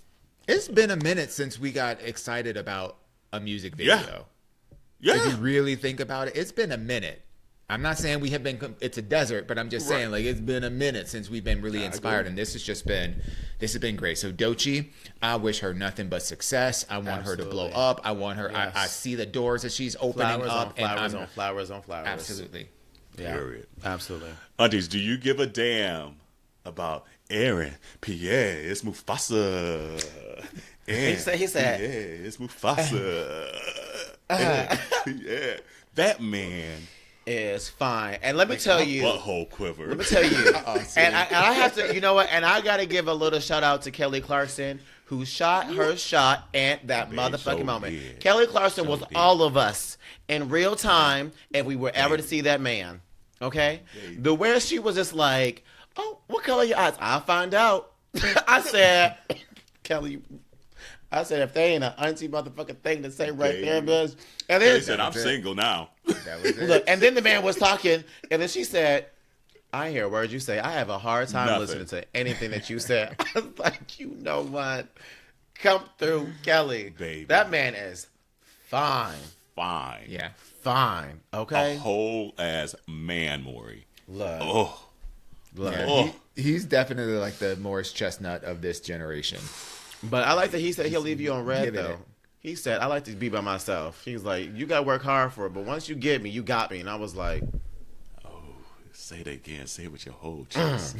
It's been a minute since we got excited about a music video. Yeah. If you really think about it, it's been a minute. I'm not saying we have been, it's a desert, but I'm just saying, like, it's been a minute since we've been really inspired, and this has been great. So Doechii, I wish her nothing but success. I want her to blow up. I want her, I see the doors that she's opening up. Flowers on flowers. Absolutely. Yeah. Period. Absolutely. Aunties, do you give a damn about Aaron, Pierre, it's Mufasa? He said, Pierre, it's Mufasa. Yeah. That man is fine. And let me tell you, butthole quiver. Let me tell you, and I have to, you know what? And I got to give a little shout out to Kelly Clarkson, who shot her shot at that motherfucking moment. Did. Kelly Clarkson was all of us in real time if we were ever to see that man. Okay, the where she was just like, oh, what color are your eyes? I'll find out. I said, Kelly. I said, if they ain't an auntie motherfucking thing to say right there, bitch. And then he said, I'm single now. That was it. Look, and then the man was talking, and then she said, I hear words you say. I have a hard time listening to anything that you said. I was like, you know what? Come through, Kelly. Baby. That man is fine. Fine. Yeah. Fine. Okay? A whole ass man, Maury. Look. Oh. Look. Yeah, he's definitely like the Morris Chestnut of this generation. But I like that he said he'll leave you on red, though. He said, I like to be by myself. He's like, you got to work hard for it, but once you get me, you got me. And I was like, oh, say that again. Say it with your whole chest.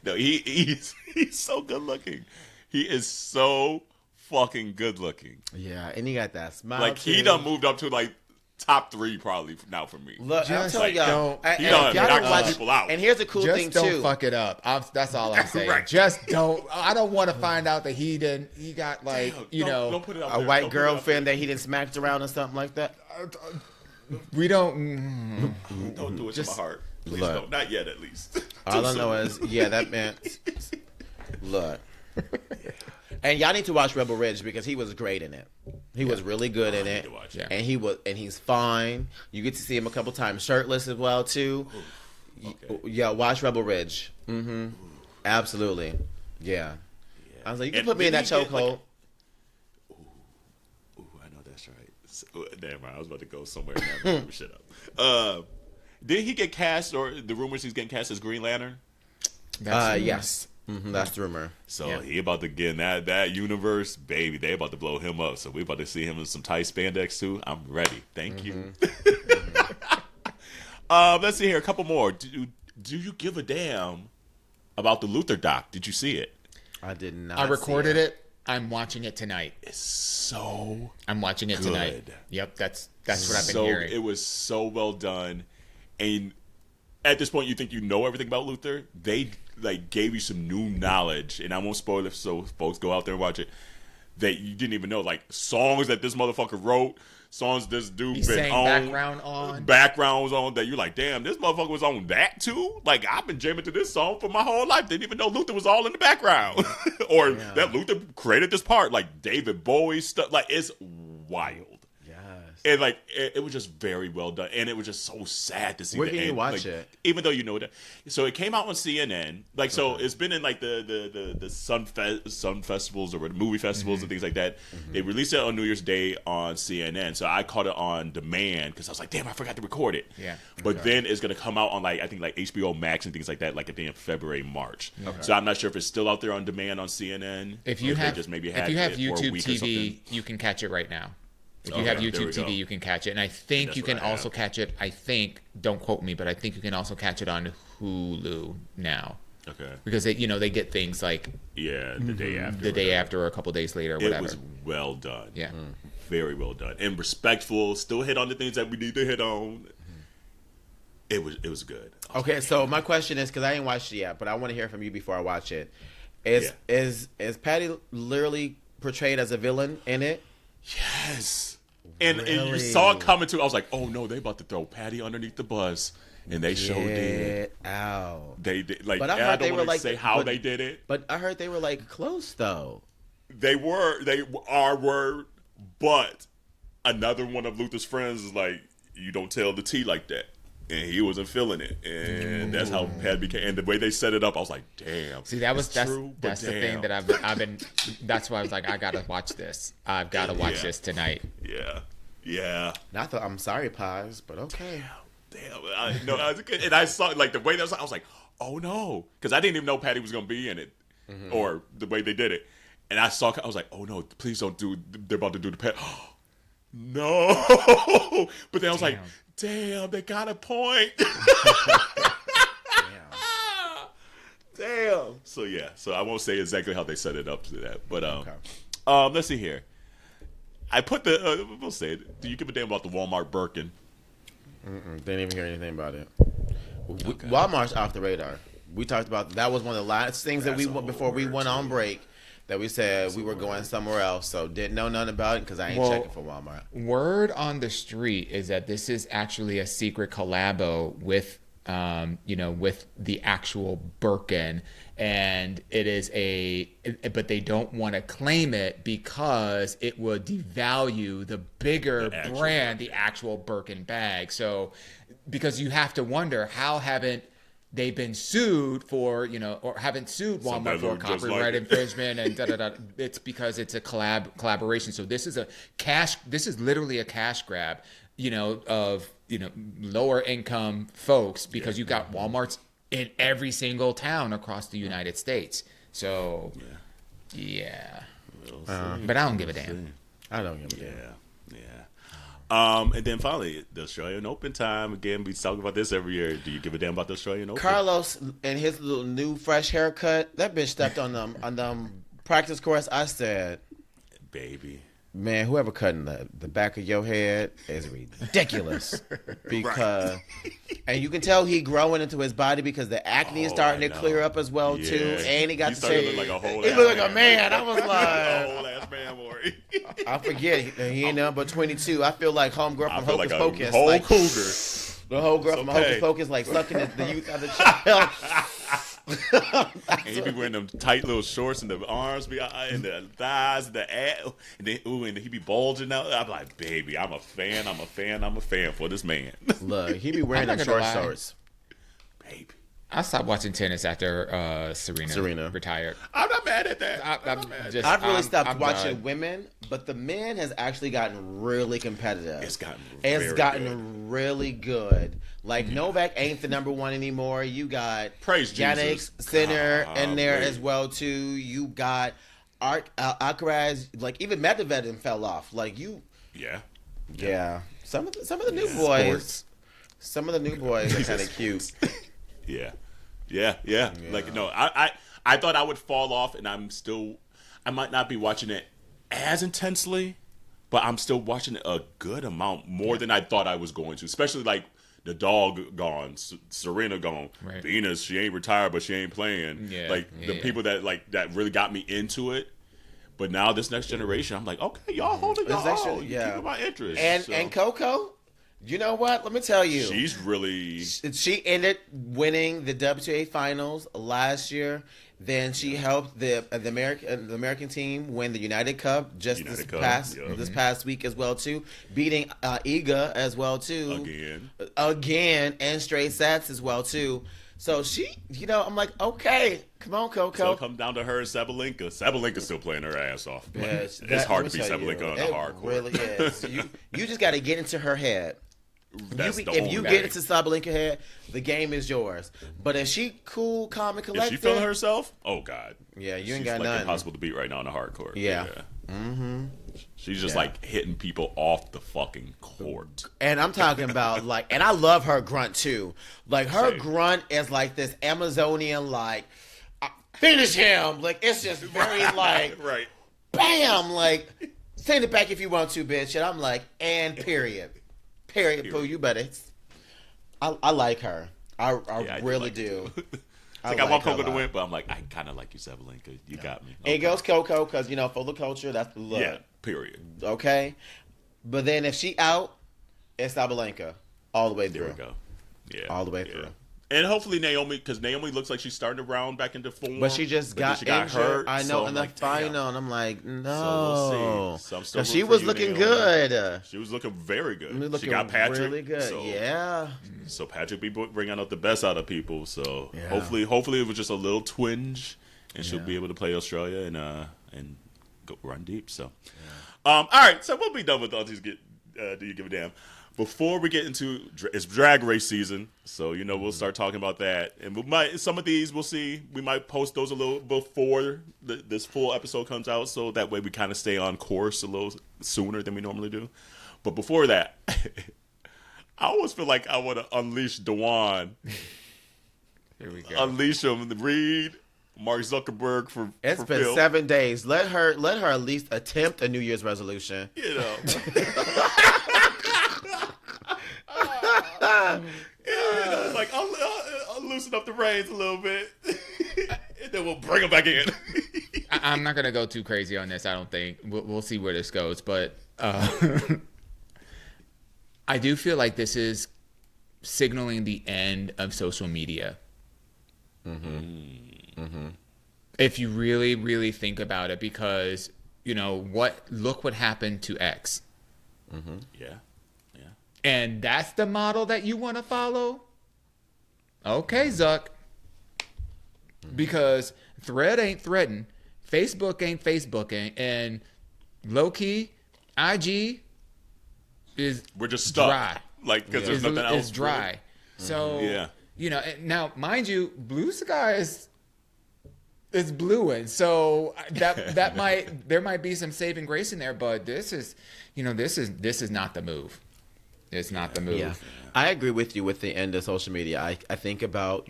No, he's so good looking. He is so fucking good looking. Yeah, and he got that smile. Like, he done moved up to, like, top 3 probably now for me. Look, I'm telling y'all. He done knocked people out. And here's a cool thing, too. Just don't fuck it up. That's all I'm saying. Right. Just don't. I don't want to find out that he got, like, don't put it out a there. white girlfriend that he didn't smacked around or something like that. We don't. Don't do it to my heart. Please Look. don't. Not yet, at least. All I know is, that man. Look. And y'all need to watch Rebel Ridge because he was great in it. He was really good in it. Yeah. And he's fine. You get to see him a couple times shirtless as well too. Okay. Yeah, watch Rebel Ridge. Mm-hmm. Absolutely. Yeah. I was like, you can put me in that chokehold. Ooh, I know that's right. Damn, I was about to go somewhere and have shit up. Did he get cast, or the rumors he's getting cast as Green Lantern? Yes. Mm-hmm, that's the rumor. So he about to get in that universe, baby. They about to blow him up. So we about to see him in some tight spandex too. I'm ready. Thank you. Let's see here. A couple more. Do you give a damn about the Luther doc? Did you see it? I did not. I recorded it. I'm watching it tonight. It's so I'm watching it good. tonight. Yep, that's what I've been hearing. It was so well done. And at this point, you think you know everything about Luther. They like gave you some new knowledge, and I won't spoil it, so folks go out there and watch it, that you didn't even know. Like songs that this motherfucker wrote, songs this dude He's been saying on, backgrounds on, that you're like, damn, this motherfucker was on that too? Like, I've been jamming to this song for my whole life. Didn't even know Luther was all in the background. Or that Luther created this part. Like David Bowie stuff. Like, it's wild. And like it was just very well done, and it was just so sad to see. Where can you watch it? Even though you know that, so it came out on CNN. Like, so it's been in like the Sun festivals or the movie festivals and things like that. They released it on New Year's Day on CNN, so I caught it on demand because I was like, damn, I forgot to record it. Yeah. But then it's gonna come out on like I think like HBO Max and things like that, like at the end of February, March. So I'm not sure if it's still out there on demand on CNN. If you have YouTube TV, you can catch it right now. If you have YouTube TV, you can catch it. And I think you can also catch it, don't quote me, but I think you can also catch it on Hulu now. Okay. Because they get things like the day after. The day after or a couple days later or whatever. It was well done. Yeah. Very well done. And respectful, still hit on the things that we need to hit on. It was good. Okay, so my question is, because I ain't watched it yet, but I want to hear from you before I watch it. Is Patty literally portrayed as a villain in it? Yes. And you saw it coming too. I was like, oh no, they about to throw Patty underneath the bus. And they showed it. Out. They did, like, but I don't want to say how they did it. But I heard they were like close though. They were, but another one of Luther's friends is like, you don't tell the tea like that. And he wasn't feeling it. And that's how Pat became. And the way they set it up, I was like, damn. See, that's the thing that I've been, that's why I was like, I got to watch this. I've got to watch this tonight. Yeah. Yeah. And I thought, I'm sorry, Pies, but okay. Damn. And I saw, like, the way that I was like, oh, no. Because I didn't even know Patty was going to be in it. Or the way they did it. And I was like, oh, no, please don't do, they're about to do the Pat. No. But then I was like, damn, they got a point. Damn. So yeah. So I won't say exactly how they set it up to that, but let's see here. I put the we'll say it. Do you give a damn about the Walmart Burkin? Didn't even hear anything about it. Okay. Walmart's off the radar. We talked about that was one of the last things that we before we went on break. That we said we were going somewhere else, so didn't know nothing about it because I ain't checking for Walmart. Word on the street is that this is actually a secret collabo with, with the actual Burkin, and it is but they don't want to claim it because it would devalue the bigger brand, the actual Burkin bag. So, because you have to wonder how haven't they've been sued for, or haven't sued Walmart for copyright infringement and da-da-da. It's because it's a collaboration. So this is literally a cash grab, of, lower income folks because you got Walmarts in every single town across the United States. So, yeah. But I don't give a damn. I don't give a damn. And then finally, the Australian Open time. Again, we talk about this every year. Do you give a damn about the Australian Open? Carlos and his little new fresh haircut, that bitch stepped on them practice course. I said, baby. Man, whoever cutting the back of your head is ridiculous. Because and you can tell he growing into his body because the acne is starting to clear up as well too. And he got to say look like a whole he looked like a man. I was like a whole ass man boy. I forget he ain't nothing but 22. I feel like homegirl from Hocus Pocus. Whole like, cougar. The whole girl from Hocus Pocus like sucking the youth of the child. And he be wearing them tight little shorts and the arms be and the thighs, the ass, and then and he be bulging out. I'm like, baby, I'm a fan for this man. Look, he be wearing them short shorts. Baby. I stopped watching tennis after Serena retired. I'm not mad at that. I've really stopped watching women, but the men has actually gotten really competitive. It's gotten really good. Like Novak ain't the number one anymore. You got Yannick Sinner in there as well too. You got Alcaraz. Like even Medvedev fell off. Like you. Yeah. Some of the new boys. Some of the new boys are kind of cute. Yeah. Like no, I thought I would fall off, and I might not be watching it as intensely, but I'm still watching it a good amount more than I thought I was going to. Especially like the dog gone, Serena gone, Venus, she ain't retired but she ain't playing. The people that really got me into it. But now this next generation, I'm like, okay, y'all holding y'all own. Keeping my interest. And Coco. You know what? Let me tell you. She ended winning the WTA finals last year. Then she helped the American team win the United Cup this past week as well too, beating Iga as well too. Again and straight sets as well too. So she, I'm like, okay, come on, Coco. So it comes down to her and Sabalenka. Sabalenka's still playing her ass off. It's hard to beat Sabalenka on the hard court. It really is. You just got to get into her head. If you get into Sabalenka head, the game is yours. But if she cool, calm, and collected, if she feeling herself, oh god, yeah, you ain't got nothing. Impossible to beat right now on the hard court. Yeah. Mm-hmm. She's just like hitting people off the fucking court. And I'm talking about and I love her grunt too. Like her grunt is like this Amazonian finish him. Like it's just very right. Bam, like send it back if you want to, bitch. And I'm like, and period. Pooh, you better. I like her. I really do. I want Coco to win, but I'm like, I kind of like you, Sabalenka. You got me. Okay. It goes Coco because for the culture, that's the look. Yeah. Period. Okay, but then if she out, it's Sabalenka all the way through. There we go. Yeah. All the way through. And hopefully Naomi, because Naomi looks like she's starting to round back into form. But she just got hurt. I know, so in the final, and I'm like, no. So we'll see. So I'm still she was looking good. She was looking very good. Looking she got Patrick. Really good, so, yeah. So Patrick be bringing out the best out of people. So hopefully it was just a little twinge, and she'll be able to play Australia and go run deep. So, all right. So we'll be done with Aunteas. Do you give a damn? Before we get into it's drag race season, so we'll start talking about that, and some of these we'll see. We might post those a little before this full episode comes out, so that way we kind of stay on course a little sooner than we normally do. But before that, I always feel like I want to unleash Dewan. Here we go. Unleash him. Read Mark Zuckerberg for. It's been Phil. 7 days. Let her at least attempt a New Year's resolution. Like I'll loosen up the reins a little bit, and then we'll bring them back in. I'm not gonna go too crazy on this. I don't think we'll see where this goes, but I do feel like this is signaling the end of social media. If you really, really think about it, because look what happened to X. Yeah. And that's the model that you want to follow? Okay, Zuck. Because Thread ain't threading, Facebook ain't Facebooking, and low-key, IG is we're just stuck. Dry. Like, because there's nothing else. It's dry. So, now, mind you, Blue Sky is blueing. So there might be some saving grace in there, but this is not the move. It's not the move. Yeah. I agree with you with the end of social media. I think about,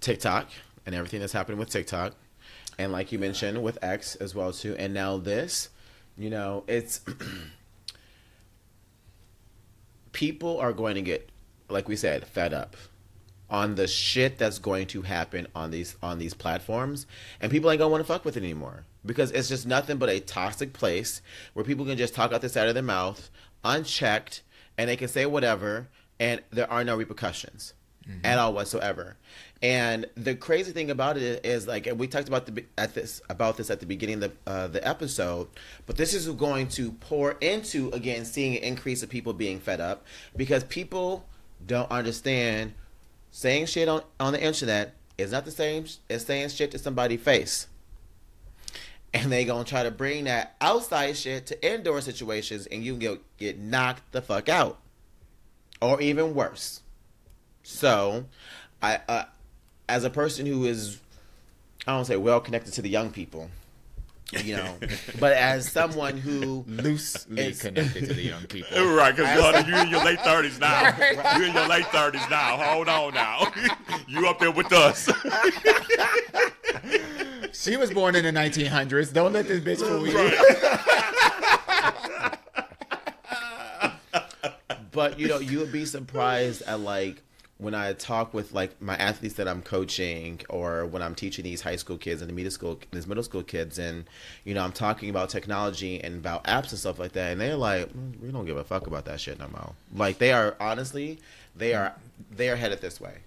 TikTok and everything that's happening with TikTok. And like you mentioned with X as well too. And now this, it's people are going to get, like we said, fed up on the shit that's going to happen on these platforms, and people ain't gonna want to fuck with it anymore because it's just nothing but a toxic place where people can just talk out the side of their mouth unchecked, and they can say whatever, and there are no repercussions at all whatsoever. And the crazy thing about it is, like, and we talked about this at the beginning of the episode, but this is going to pour into, again, seeing an increase of people being fed up because people don't understand saying shit on the internet is not the same as saying shit to somebody's face. And they gonna try to bring that outside shit to indoor situations, and you can get knocked the fuck out, or even worse. So, I as a person who is, I don't say well connected to the young people, but as someone who loosely connected to the young people, right? Because you're in your late 30s now. You're in your late 30s now. Hold on now. You up there with us? She was born in the 1900s. Don't let this bitch fool you. But you would be surprised at, like, when I talk with, like, my athletes that I'm coaching, or when I'm teaching these high school kids and these middle school kids, and I'm talking about technology and about apps and stuff like that, and they're like, we don't give a fuck about that shit no more. Like, they are honestly, they are headed this way.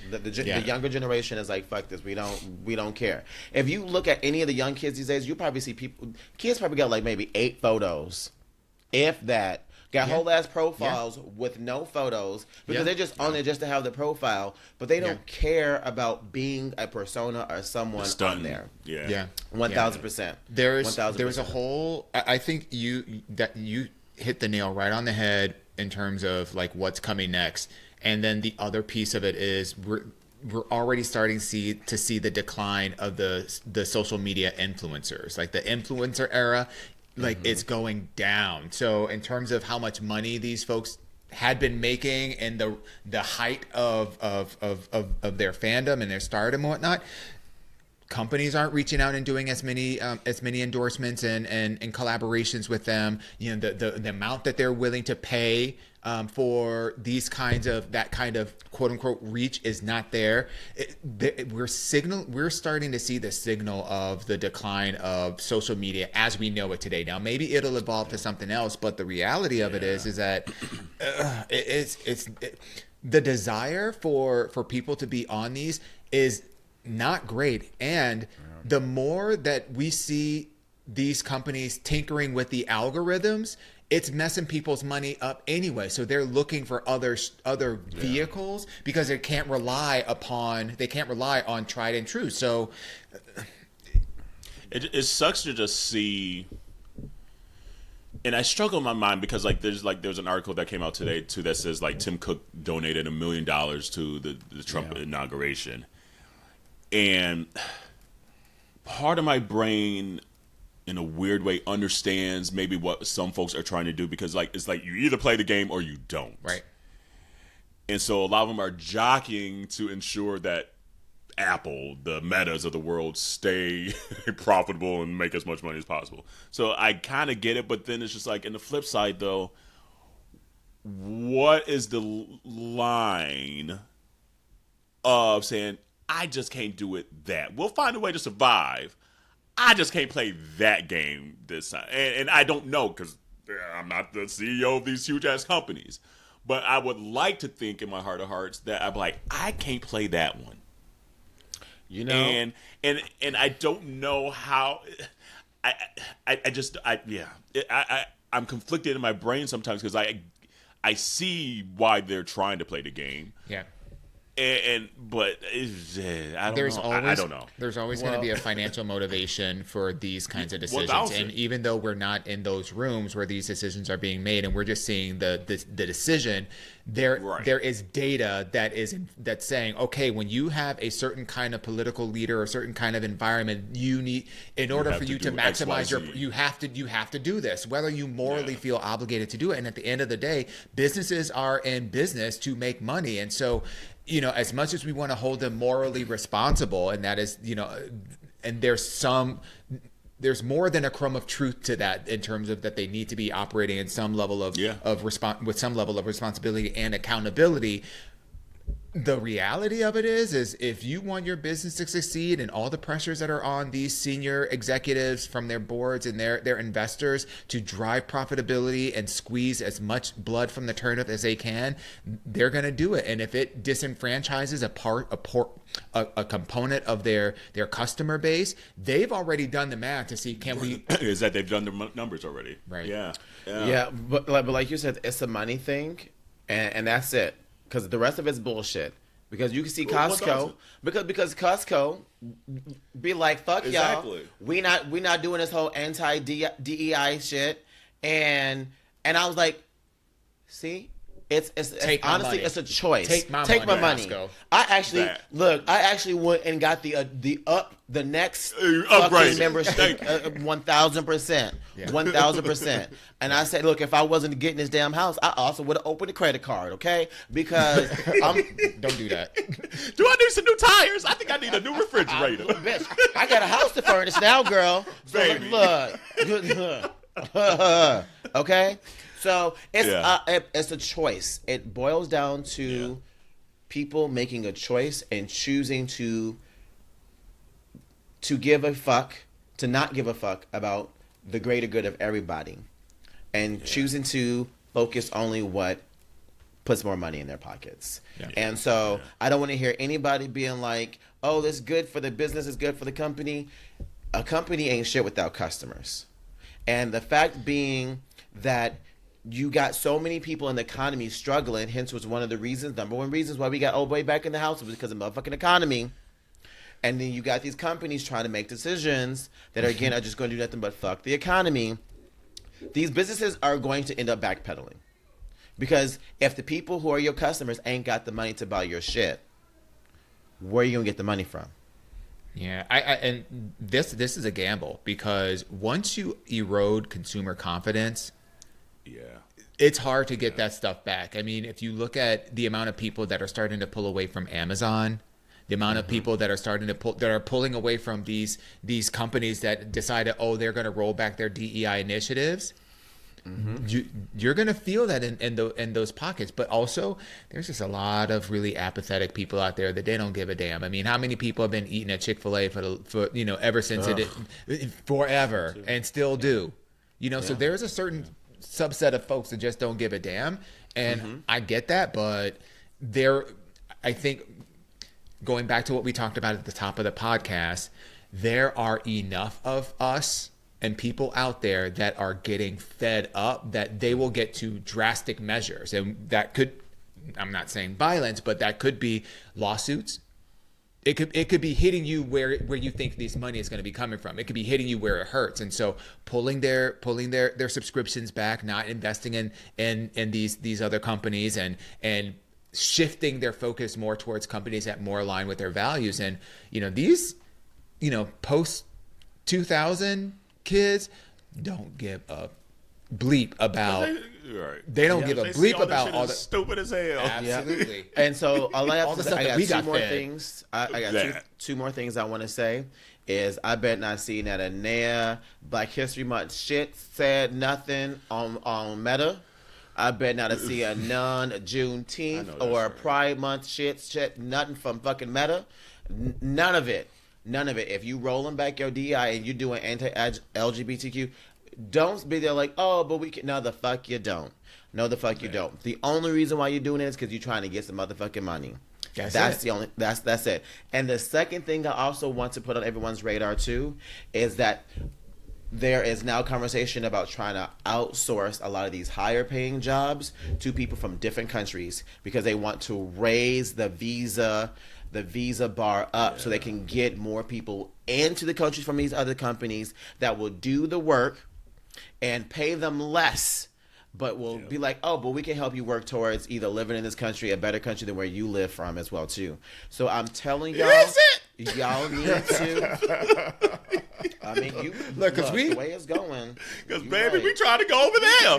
The younger generation is like, fuck this, we don't care. If you look at any of the young kids these days, you probably see kids probably got like maybe 8 photos, if that. Got whole ass profiles with no photos because they're just on there just to have the profile, but they don't care about being a persona or someone on there. 1,000%. There's a whole. I think you hit the nail right on the head in terms of like what's coming next, and then the other piece of it is we're already starting to see the decline of the social media influencers, like the influencer era. Like it's going down. So in terms of how much money these folks had been making and the height of their fandom and their stardom and whatnot, companies aren't reaching out and doing as many endorsements and collaborations with them. The amount that they're willing to pay for that kind of quote unquote reach is not there. We're starting to see the signal of the decline of social media as we know it today. Now maybe it'll evolve to something else, but the reality of it is that the desire for people to be on these is not great. And the more that we see these companies tinkering with the algorithms, it's messing people's money up anyway. So they're looking for other vehicles because they can't rely on tried and true. So it sucks to just see. And I struggle in my mind because there's an article that came out today too that says like Tim Cook donated $1 million to the Trump inauguration, and part of my brain, in a weird way, understands maybe what some folks are trying to do because it's like you either play the game or you don't, right? And so a lot of them are jockeying to ensure that Apple, the Metas of the world, stay profitable and make as much money as possible. So I kind of get it, but then it's just like, in the flip side though, what is the line of saying, I just can't do it that? We'll find a way to survive. I just can't play that game this time. And I don't know because I'm not the CEO of these huge ass companies. But I would like to think in my heart of hearts that I'm like, I can't play that one. You know, and I don't know how. I'm conflicted in my brain sometimes because I see why they're trying to play the game. Yeah. But I don't know. There's always going to be a financial motivation for these kinds of decisions, and even though we're not in those rooms where these decisions are being made, and we're just seeing the decision, there is data that's saying, okay, when you have a certain kind of political leader or a certain kind of environment, you need, in order for you to maximize you have to do this, whether you morally feel obligated to do it. And at the end of the day, businesses are in business to make money, and so, you know, as much as we want to hold them morally responsible, and that is, you know, and there's more than a crumb of truth to that in terms of that they need to be operating in some level with some level of responsibility and accountability. The reality of it is if you want your business to succeed, and all the pressures that are on these senior executives from their boards and their investors to drive profitability and squeeze as much blood from the turnip as they can, they're going to do it. And if it disenfranchises a component of their customer base, they've already done the math to see, can we... is that they've done the numbers already. Right. Yeah, but like you said, it's a money thing, and that's it. Because the rest of it's bullshit. Because you can see Costco, because Costco be like, fuck y'all, we not doing this whole anti-DEI shit, and I was like, see, it's honestly it's a choice. Take my money. Costco. I actually went and got the next fucking membership 1,000%. 1,000%. And I said, look, if I wasn't getting this damn house, I also would have opened a credit card, okay? Because don't do that. Do I need some new tires? I think I need a new refrigerator. Bitch, I got a house to furnish now, girl. So baby. Look. Okay? So it's a choice. It boils down to people making a choice and choosing to give a fuck, to not give a fuck about the greater good of everybody, and choosing to focus only what puts more money in their pockets. And so I don't want to hear anybody being like, oh, this is good for the business, it's good for the company. A company ain't shit without customers. And the fact being that you got so many people in the economy struggling, hence was one of the reasons, number one reasons why we got old boy back in the house was because of the motherfucking economy. And then you got these companies trying to make decisions that are just going to do nothing but fuck the economy. These businesses are going to end up backpedaling. Because if the people who are your customers ain't got the money to buy your shit, where are you going to get the money from? Yeah, and this is a gamble, because once you erode consumer confidence, it's hard to get that stuff back. I mean, if you look at the amount of people that are starting to pull away from Amazon, the amount of people that are pulling away from these companies that decided, they're going to roll back their DEI initiatives. You're going to feel that in those pockets. But also, there's just a lot of really apathetic people out there that they don't give a damn. I mean, how many people have been eating at Chick-fil-A for ever since forever, and still do? So there's a certain subset of folks that just don't give a damn, and I get that, but I think going back to what we talked about at the top of the podcast, there are enough of us and people out there that are getting fed up that they will get to drastic measures. And that could, I'm not saying violence, but that could be lawsuits. It could be hitting you where you think this money is going to be coming from. It could be hitting you where it hurts. And so pulling their subscriptions back, not investing in these other companies, and shifting their focus more towards companies that more align with their values. And these post 2000 kids don't give a bleep about. They don't give a bleep about all the stupid as hell. Absolutely. Yeah. And so all I have to say, I got two more fed. things. I got two more things I want to say. Is I bet not seeing that a Black History Month shit said nothing on Meta. I bet not to see a Juneteenth or a Pride Month shit nothing from fucking Meta. None of it. If you rolling back your DI and you doing anti-LGBTQ, don't be there like, oh, but we can. No, the fuck you don't. No, the fuck you don't. The only reason why you're doing it is because you're trying to get some motherfucking money. That's it. And the second thing I also want to put on everyone's radar too is that there is now conversation about trying to outsource a lot of these higher paying jobs to people from different countries because they want to raise the visa bar up so they can get more people into the country from these other companies that will do the work and pay them less, but will be like, oh, but we can help you work towards either living in this country, a better country than where you live from as well too. So I'm telling y'all, y'all need to. I mean, you look the way it's going. Because baby, we trying to go over there.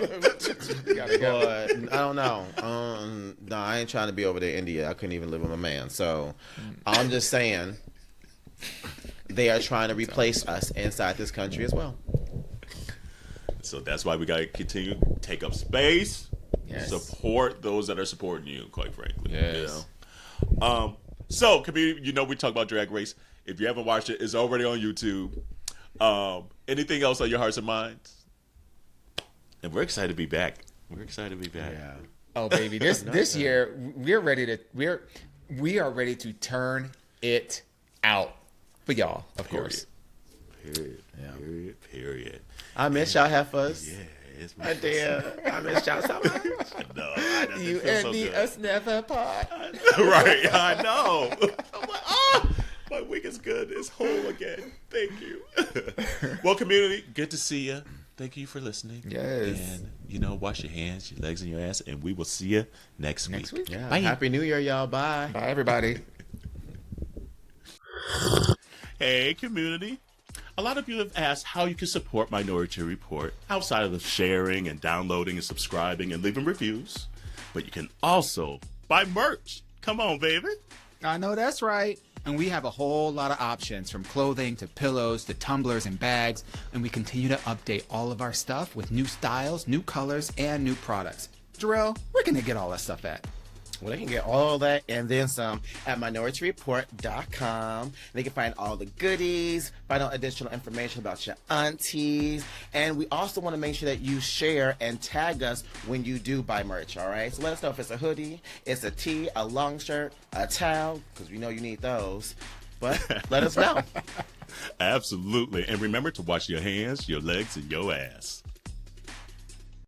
Gotta go. But I don't know. No, I ain't trying to be over there in India. I couldn't even live with my man. So I'm just saying, they are trying to replace us inside this country as well. So that's why we got to continue to take up space, support those that are supporting you, quite frankly. Yes. So, community, we talk about Drag Race. If you haven't watched it, it's already on YouTube. Anything else on your hearts and minds? And we're excited to be back. Yeah. Oh, baby, this year we are ready to turn it out for y'all, of course. Period. I miss y'all heifers. Yeah, it's I did. I miss y'all so much. No, you and me, us never part. Right, I know. I'm like, oh, my week is good. It's whole again. Thank you. Well, community, good to see you. Thank you for listening. Yes. And, wash your hands, your legs, and your ass, and we will see you next week. Yeah. Bye. Happy New Year, y'all. Bye. Bye, everybody. Hey, community. A lot of you have asked how you can support Minority Report outside of the sharing and downloading and subscribing and leaving reviews. But you can also buy merch. Come on, baby. I know that's right. And we have a whole lot of options, from clothing to pillows to tumblers and bags. And we continue to update all of our stuff with new styles, new colors, and new products. Jarrell, where can they get all that stuff at? Well, they can get all that and then some at minorityReport.com. They can find all the goodies, find out additional information about your aunties. And we also want to make sure that you share and tag us when you do buy merch, all right? So let us know if it's a hoodie, it's a tee, a long shirt, a towel, because we know you need those. But let us know. Absolutely. And remember to wash your hands, your legs, and your ass.